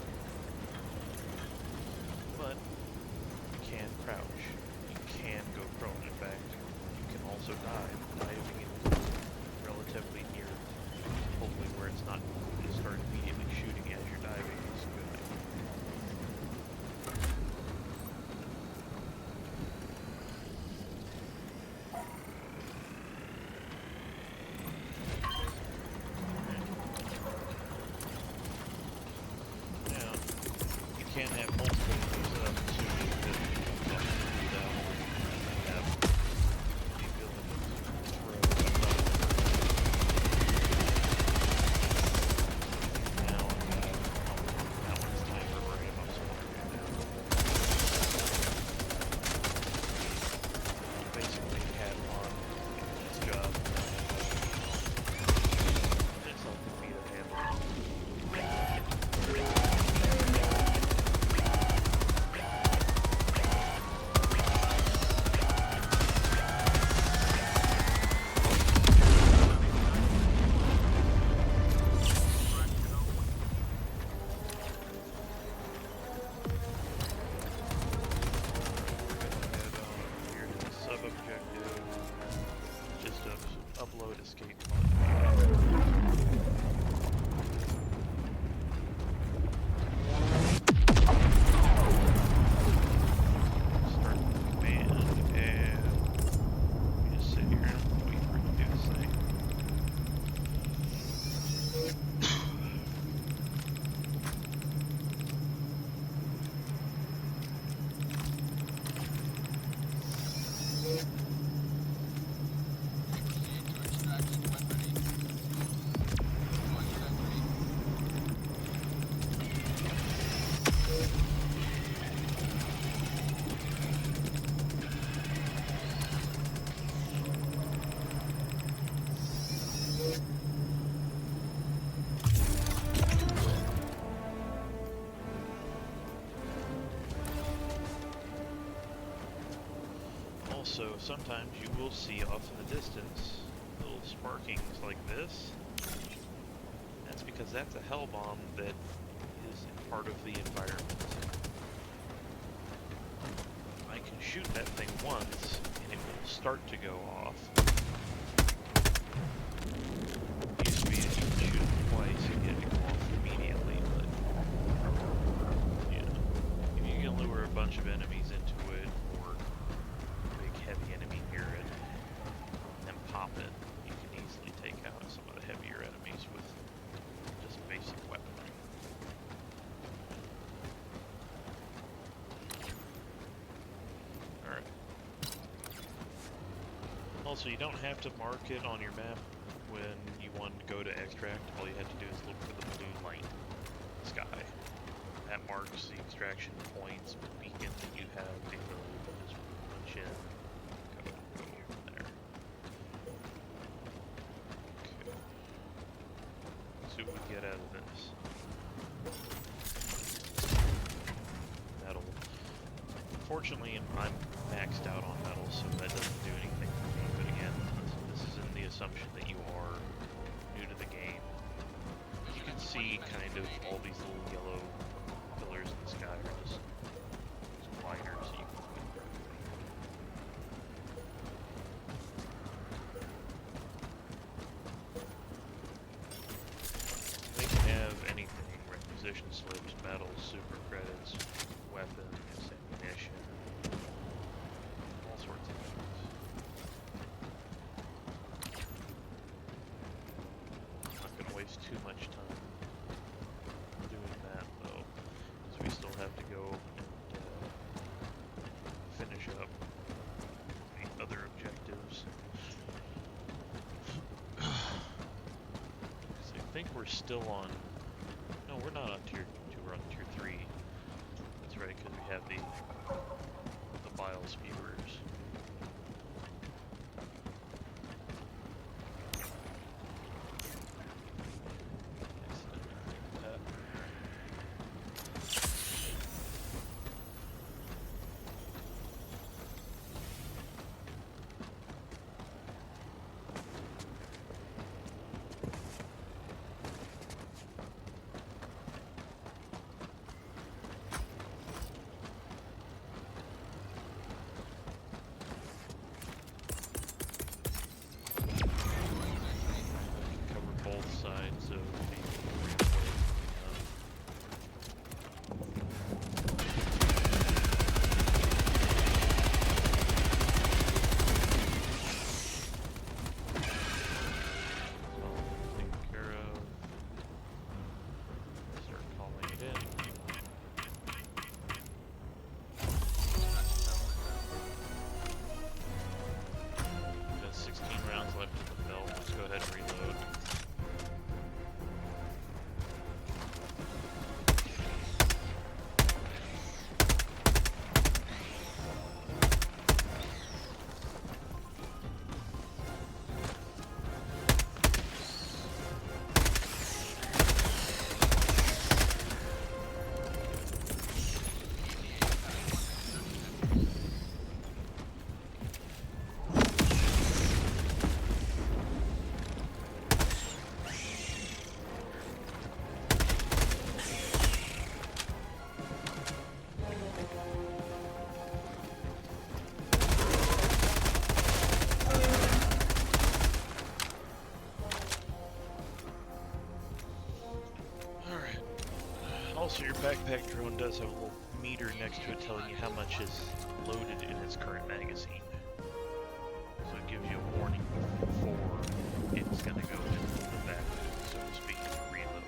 But you can crouch. You can go prone. In fact, you can also dive. Diving in relatively near, hopefully where it's not going to start immediately shooting as you're diving is good. Now, you can have multiple of these up, assuming that you have to do that one. You have the ability to throw a double. Now I have that one's timer where I have some right now. Basically had one its job. It's something for me to handle. Head on here to the sub-objective, just to upload escape pod. Start the command, and we just sit here and wait for it to do the same. Proceed to extraction when ready. Deploying sentry. Also, sometimes you will see off in the distance little sparkings like this. That's because that's a hell bomb that is part of the environment. I can shoot that thing once and it will start to go off. It used to be that you could shoot it twice and get it to go off immediately, but you know, if you can lure a bunch of enemies into it, or a big heavy enemy near it, and pop it, you can easily take out some of the heavier enemies with just basic weaponry. Alright. Also, you don't have to mark it on your map when you want to go to extract. All you have to do is look for the blue light in the sky. That marks the extraction points, beacon that you have the ability to just punch in. Go from there. Okay. Let's see what we get out of this. Unfortunately, I'm maxed out on metals, so that doesn't do anything for me. But again, this is in the assumption that you are new to the game. You can see kind of all these little yellow pillars in the sky are just gliders so you can fly through. They can have anything: requisition slips, medals, super credits, weapons, ammunition, all sorts of things. I'm not going to waste too much time doing that though, because we still have to go and finish up the other objectives. I think we're still on. No, we're not on tier 2. We're on tier 3. That's right, because we have the bile spewers. Sides of the taken care of. Start calling it in. Got 16 rounds left in the belt. Let's go ahead and reload. Also, your backpack drone does have a little meter next to it telling you how much is loaded in its current magazine. So it gives you a warning before it's going to go into the back, so to speak, and reload.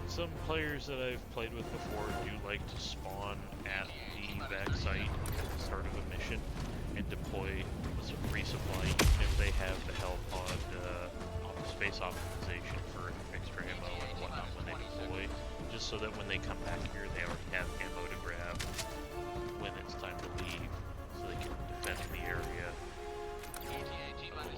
Some players that I've played with before do like to spawn at the backside at the start of a mission and deploy some resupply, even if they have the Hell pod space optimization for extra ammo and whatnot when they deploy, just so that when they come back here they already have ammo to grab when it's time to leave, so they can defend the area a little bit easier.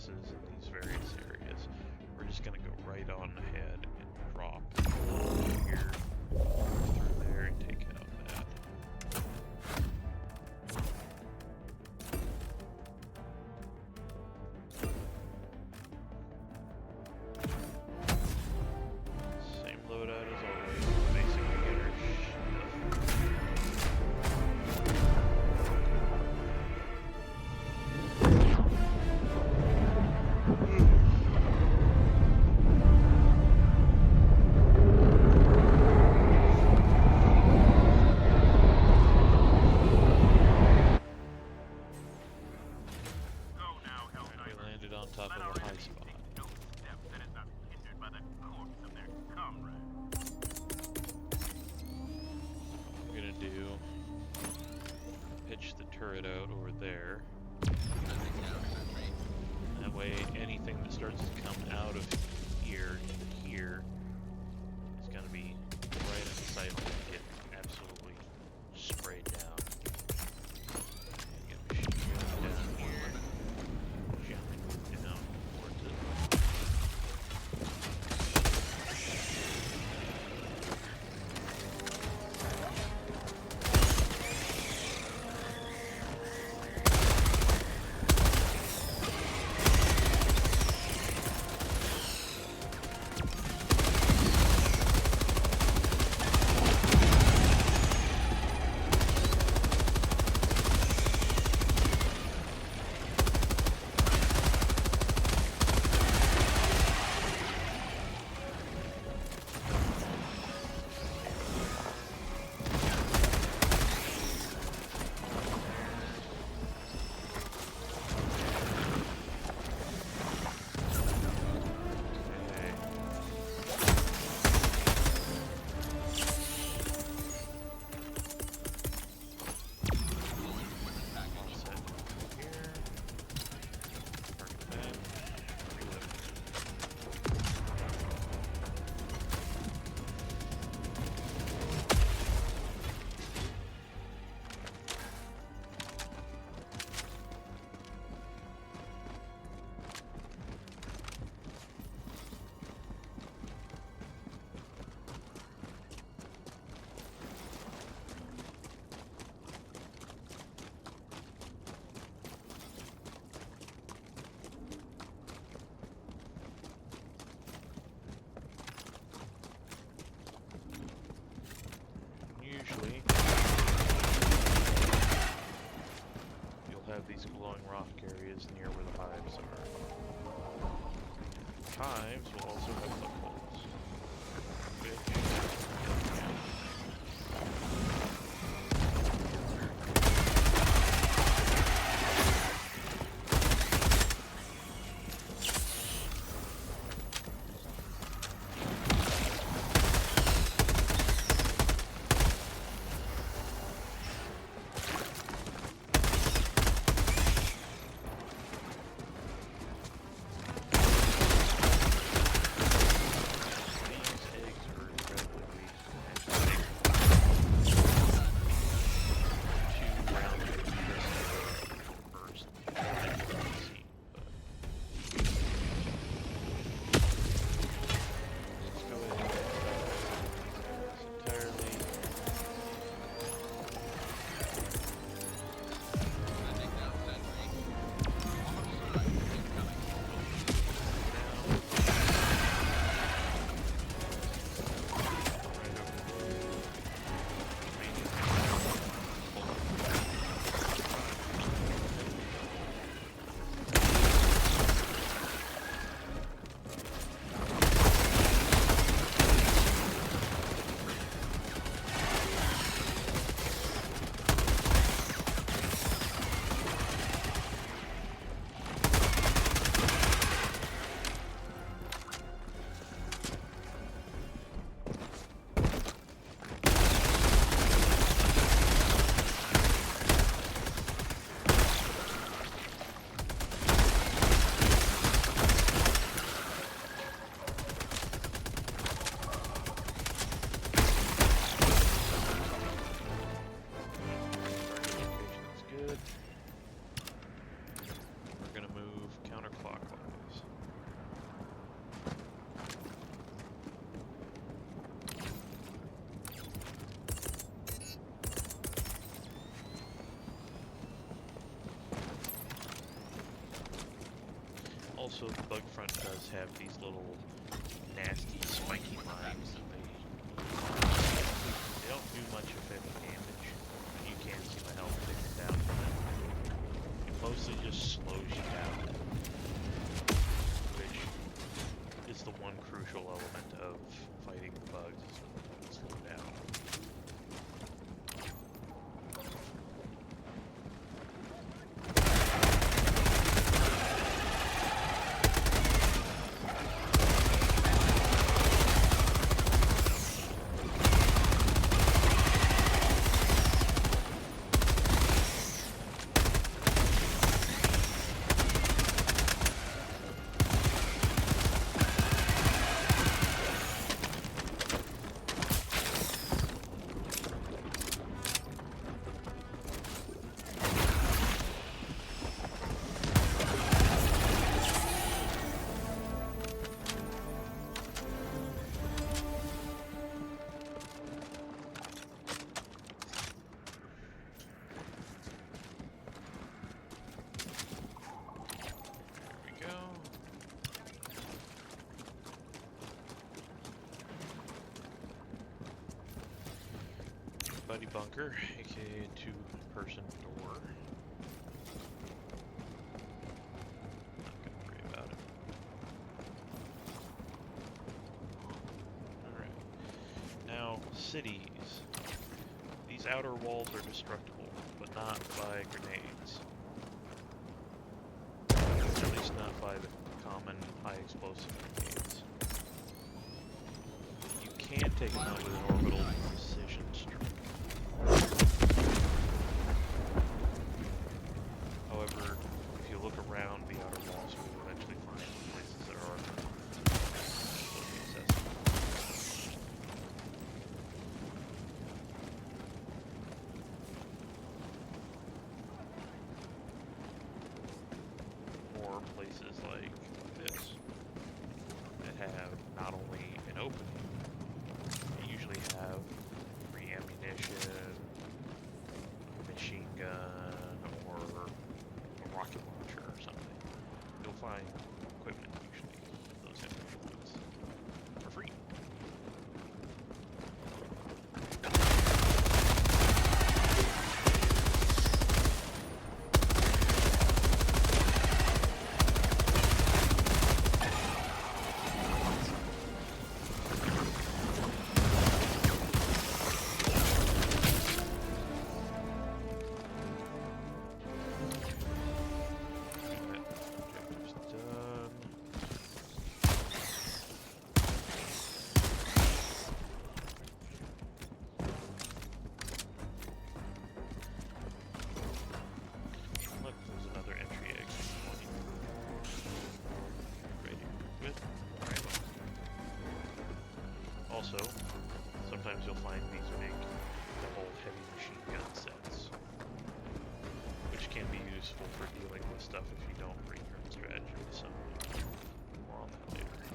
bosses in these various areas. We're just gonna go right on ahead and drop here, through there, and take out that. Same loadout as always, basically beginner Go now, and we Helldivers. landed on top Let of our a high enemies spot. take no step that is not hindered by the corpse of their comrade. I'm gonna do pitch the turret out over there. That way anything that starts to come out of here into here is gonna be right in the sight line and get absolutely sprayed down. And get machine guns down here. Gently move down towards it. Usually, you'll have these glowing rock areas near where the hives are. Hives will also have footholds, which Also, the bug front does have these little nasty spiky lines that they don't do much if any damage. But you can see my health ticking down from it. It mostly just slows you down, which is the one crucial element of fighting the bugs, is slow down. Buddy bunker, aka two-person door. Not gonna worry about it. Alright. Now, cities. These outer walls are destructible, but not by grenades. At least not by the common high explosive grenades. You can take them out with an orbital precision strike. However, if you look around the outer walls, you will eventually find places that are accessible. Or places like this that have not only an opening, they usually have free ammunition, machine gun, or a rocket launcher or something. You'll find equipment usually in those inventories for free. Also, sometimes you'll find these big double heavy machine gun sets, which can be useful for dealing with stuff if you don't bring your own strategy. So, more on that later.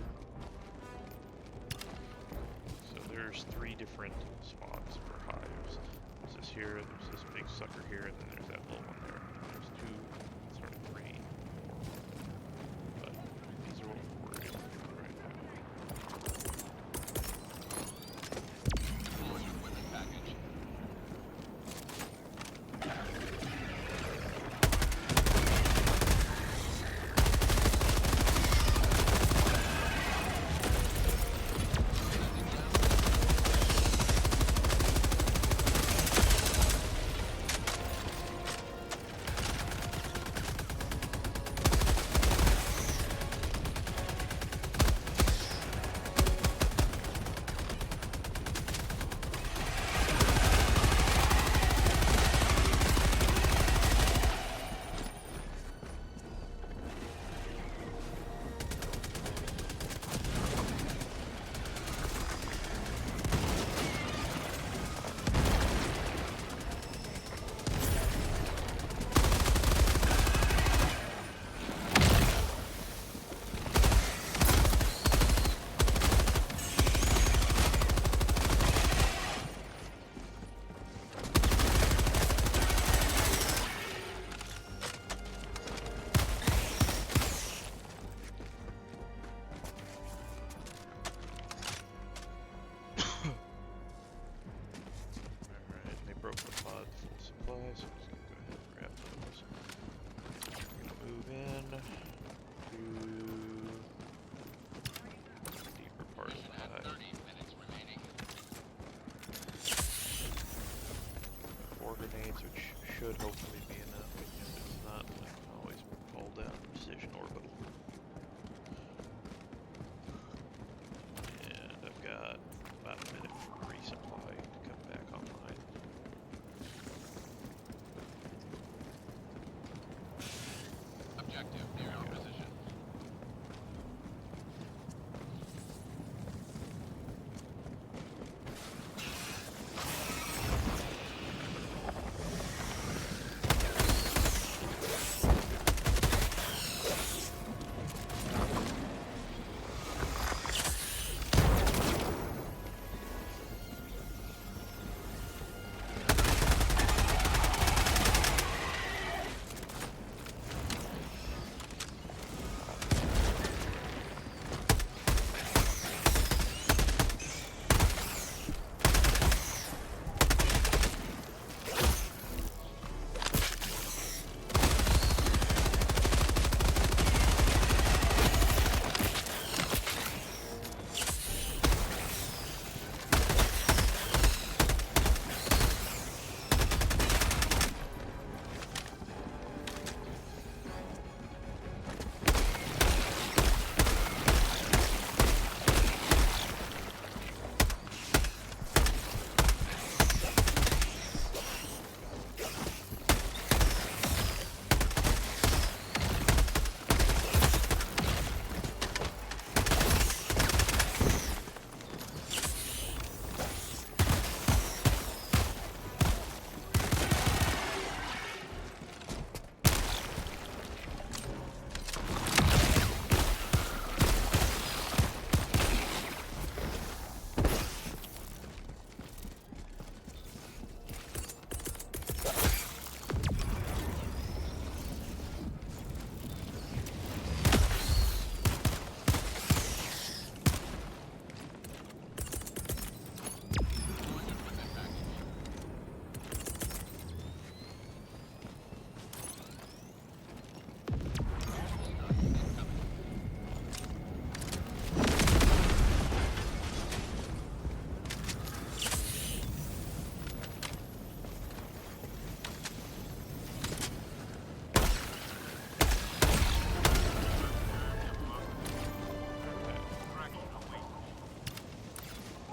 So there's 3 different spots for hives. There's this here, there's this big sucker here, and then there's that little one there. There's 2, sort of 3, 4. But these are what we're worried about right now. should hopefully be enough, and if it's not, I can always fall down precision orbital. And I've got about a minute for resupply to come back online. Objective near our position.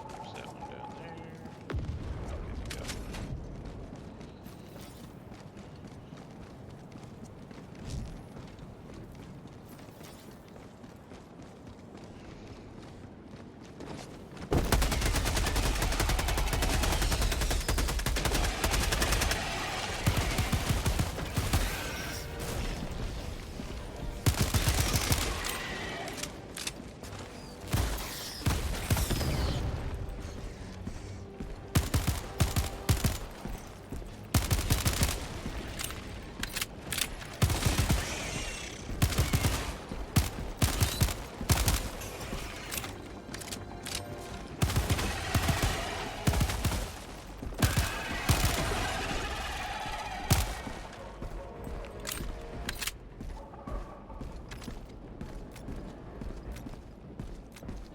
There's that one down there. Good to go.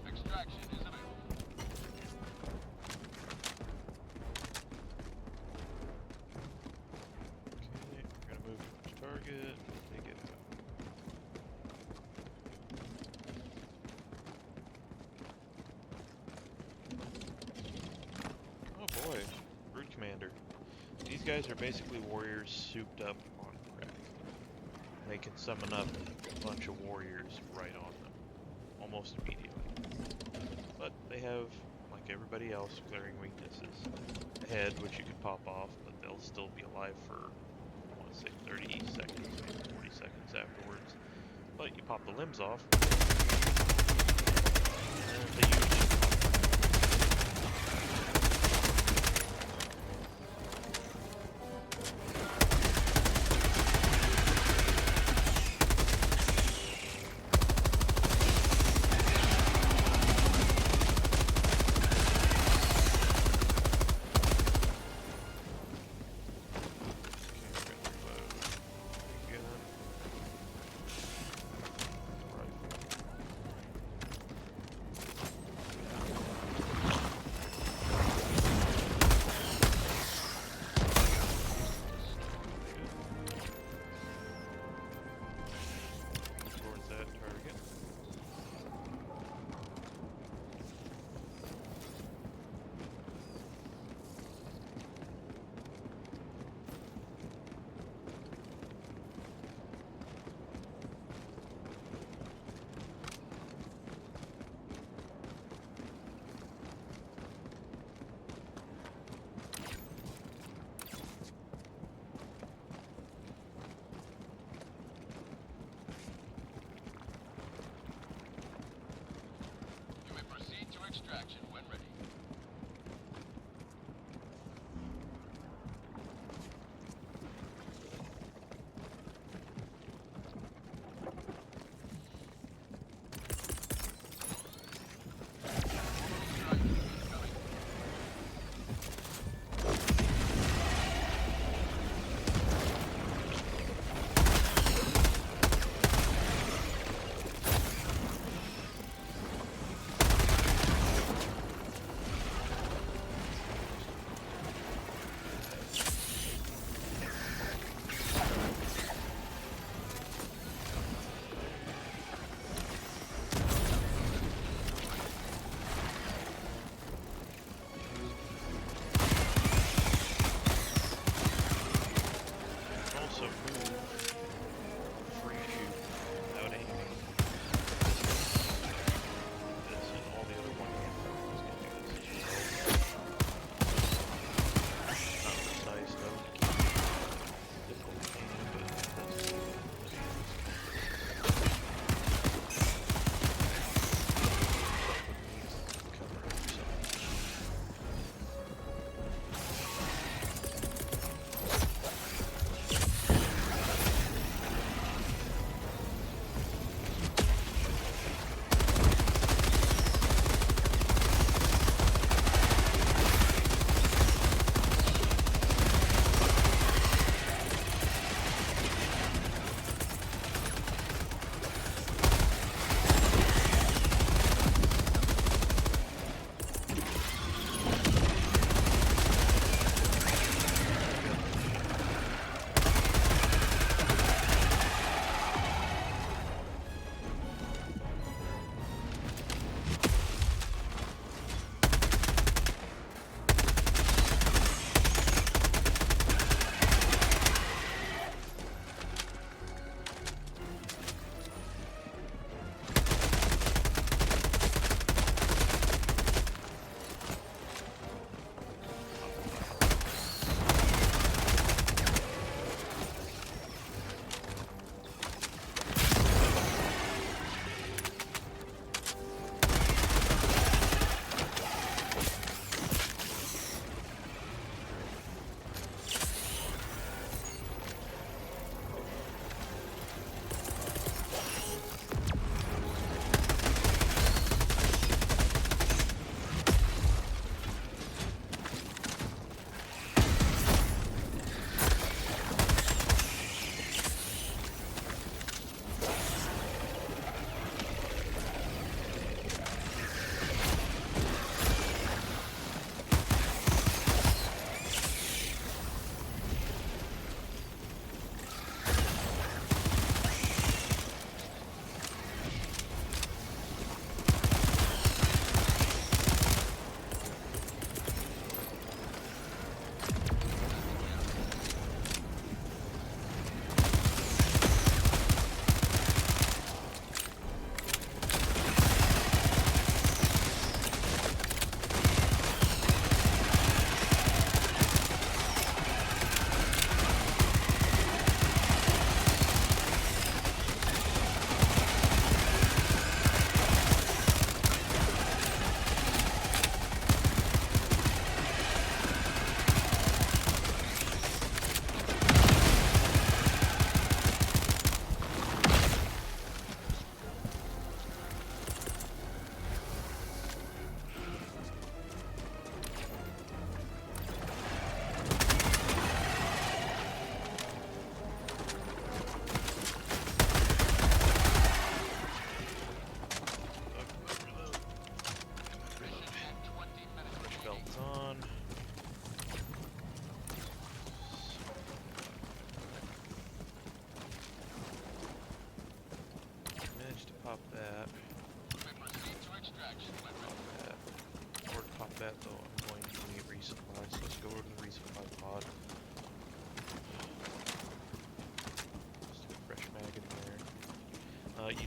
Extraction is available. Okay, we're gonna move to target. Take it out. Oh boy, Brood Commander. These guys are basically warriors souped up on crack. They can summon up a bunch of warriors right on them, almost immediately. But they have, like everybody else, glaring weaknesses. The head, which you can pop off, but they'll still be alive for, I want to say 30 seconds, maybe 40 seconds afterwards. But you pop the limbs off, and they usually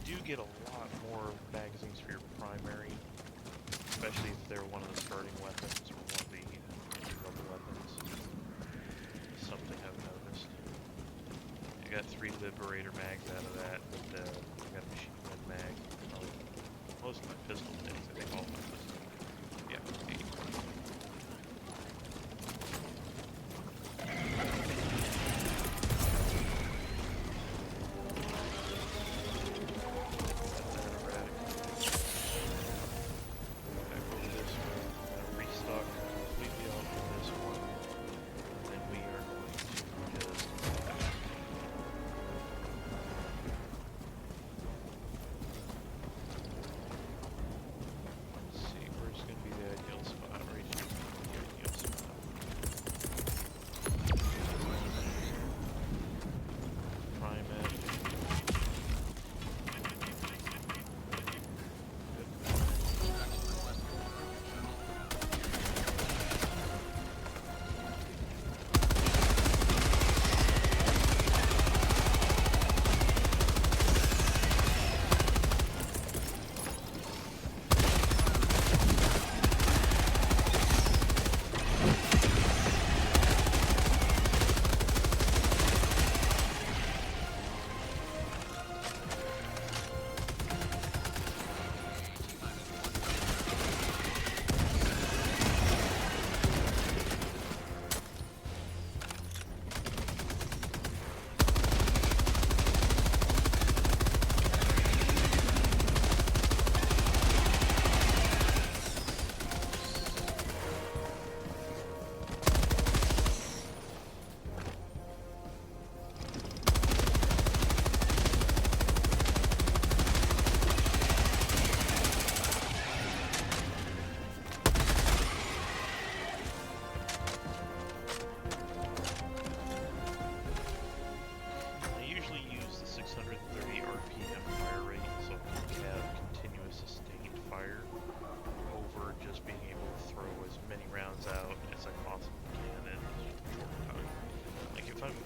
do get a lot more magazines for your primary, especially if they're one of the starting weapons or one of the entry-level weapons. Something I've noticed. I got 3 Liberator mags out of that, and I got a machine gun mag. Most of my pistol things, I think all of my pistol. Yeah, 8.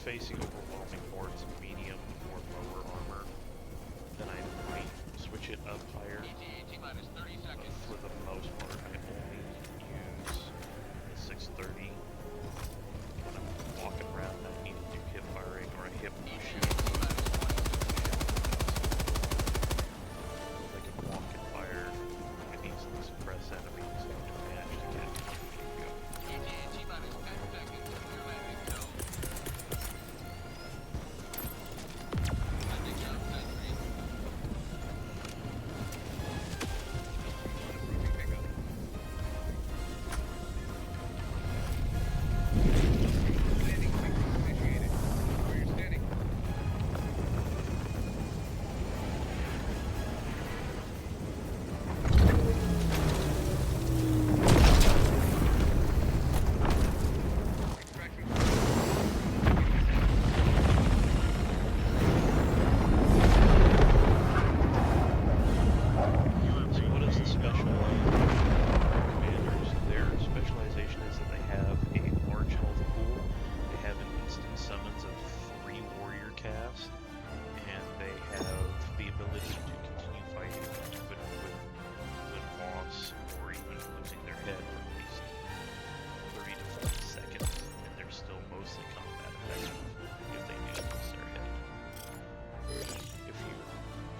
Facing overwhelming hordes of medium or lower armor, then I might switch it up higher. But for the most part, I only use the 630 when I'm walking around and I need to do hip firing or a hip shoot. They can walk and fire and easily suppress enemies and manage to get go.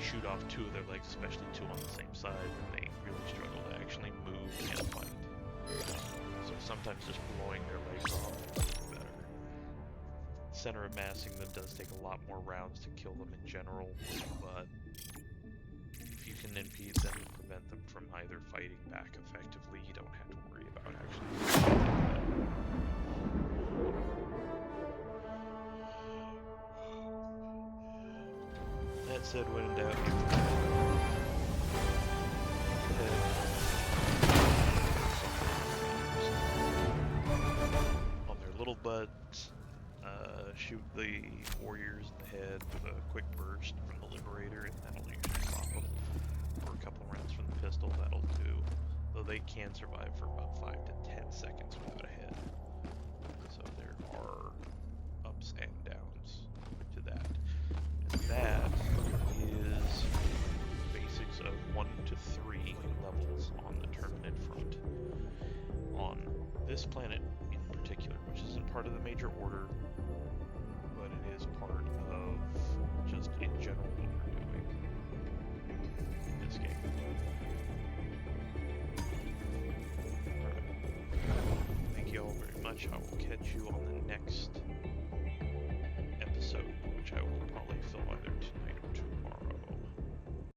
Shoot off 2 of their legs, especially 2 on the same side, and they really struggle to actually move and fight. So sometimes just blowing their legs off is better. Center of massing them does take a lot more rounds to kill them in general, but if you can impede them and prevent them from either fighting back effectively, you don't have to worry about actually. That said, when in doubt, on their little butts, shoot the warriors in the head with a quick burst from the Liberator, and that'll usually drop them for a couple rounds from the pistol. That'll do, though they can survive for about 5 to 10 seconds without a head. So there are ups and downs to that. And that is this planet in particular, which isn't part of the major order, but it is part of just in general what we're doing in this game. Alright. Thank you all very much. I will catch you on the next episode, which I will probably film either tonight or tomorrow.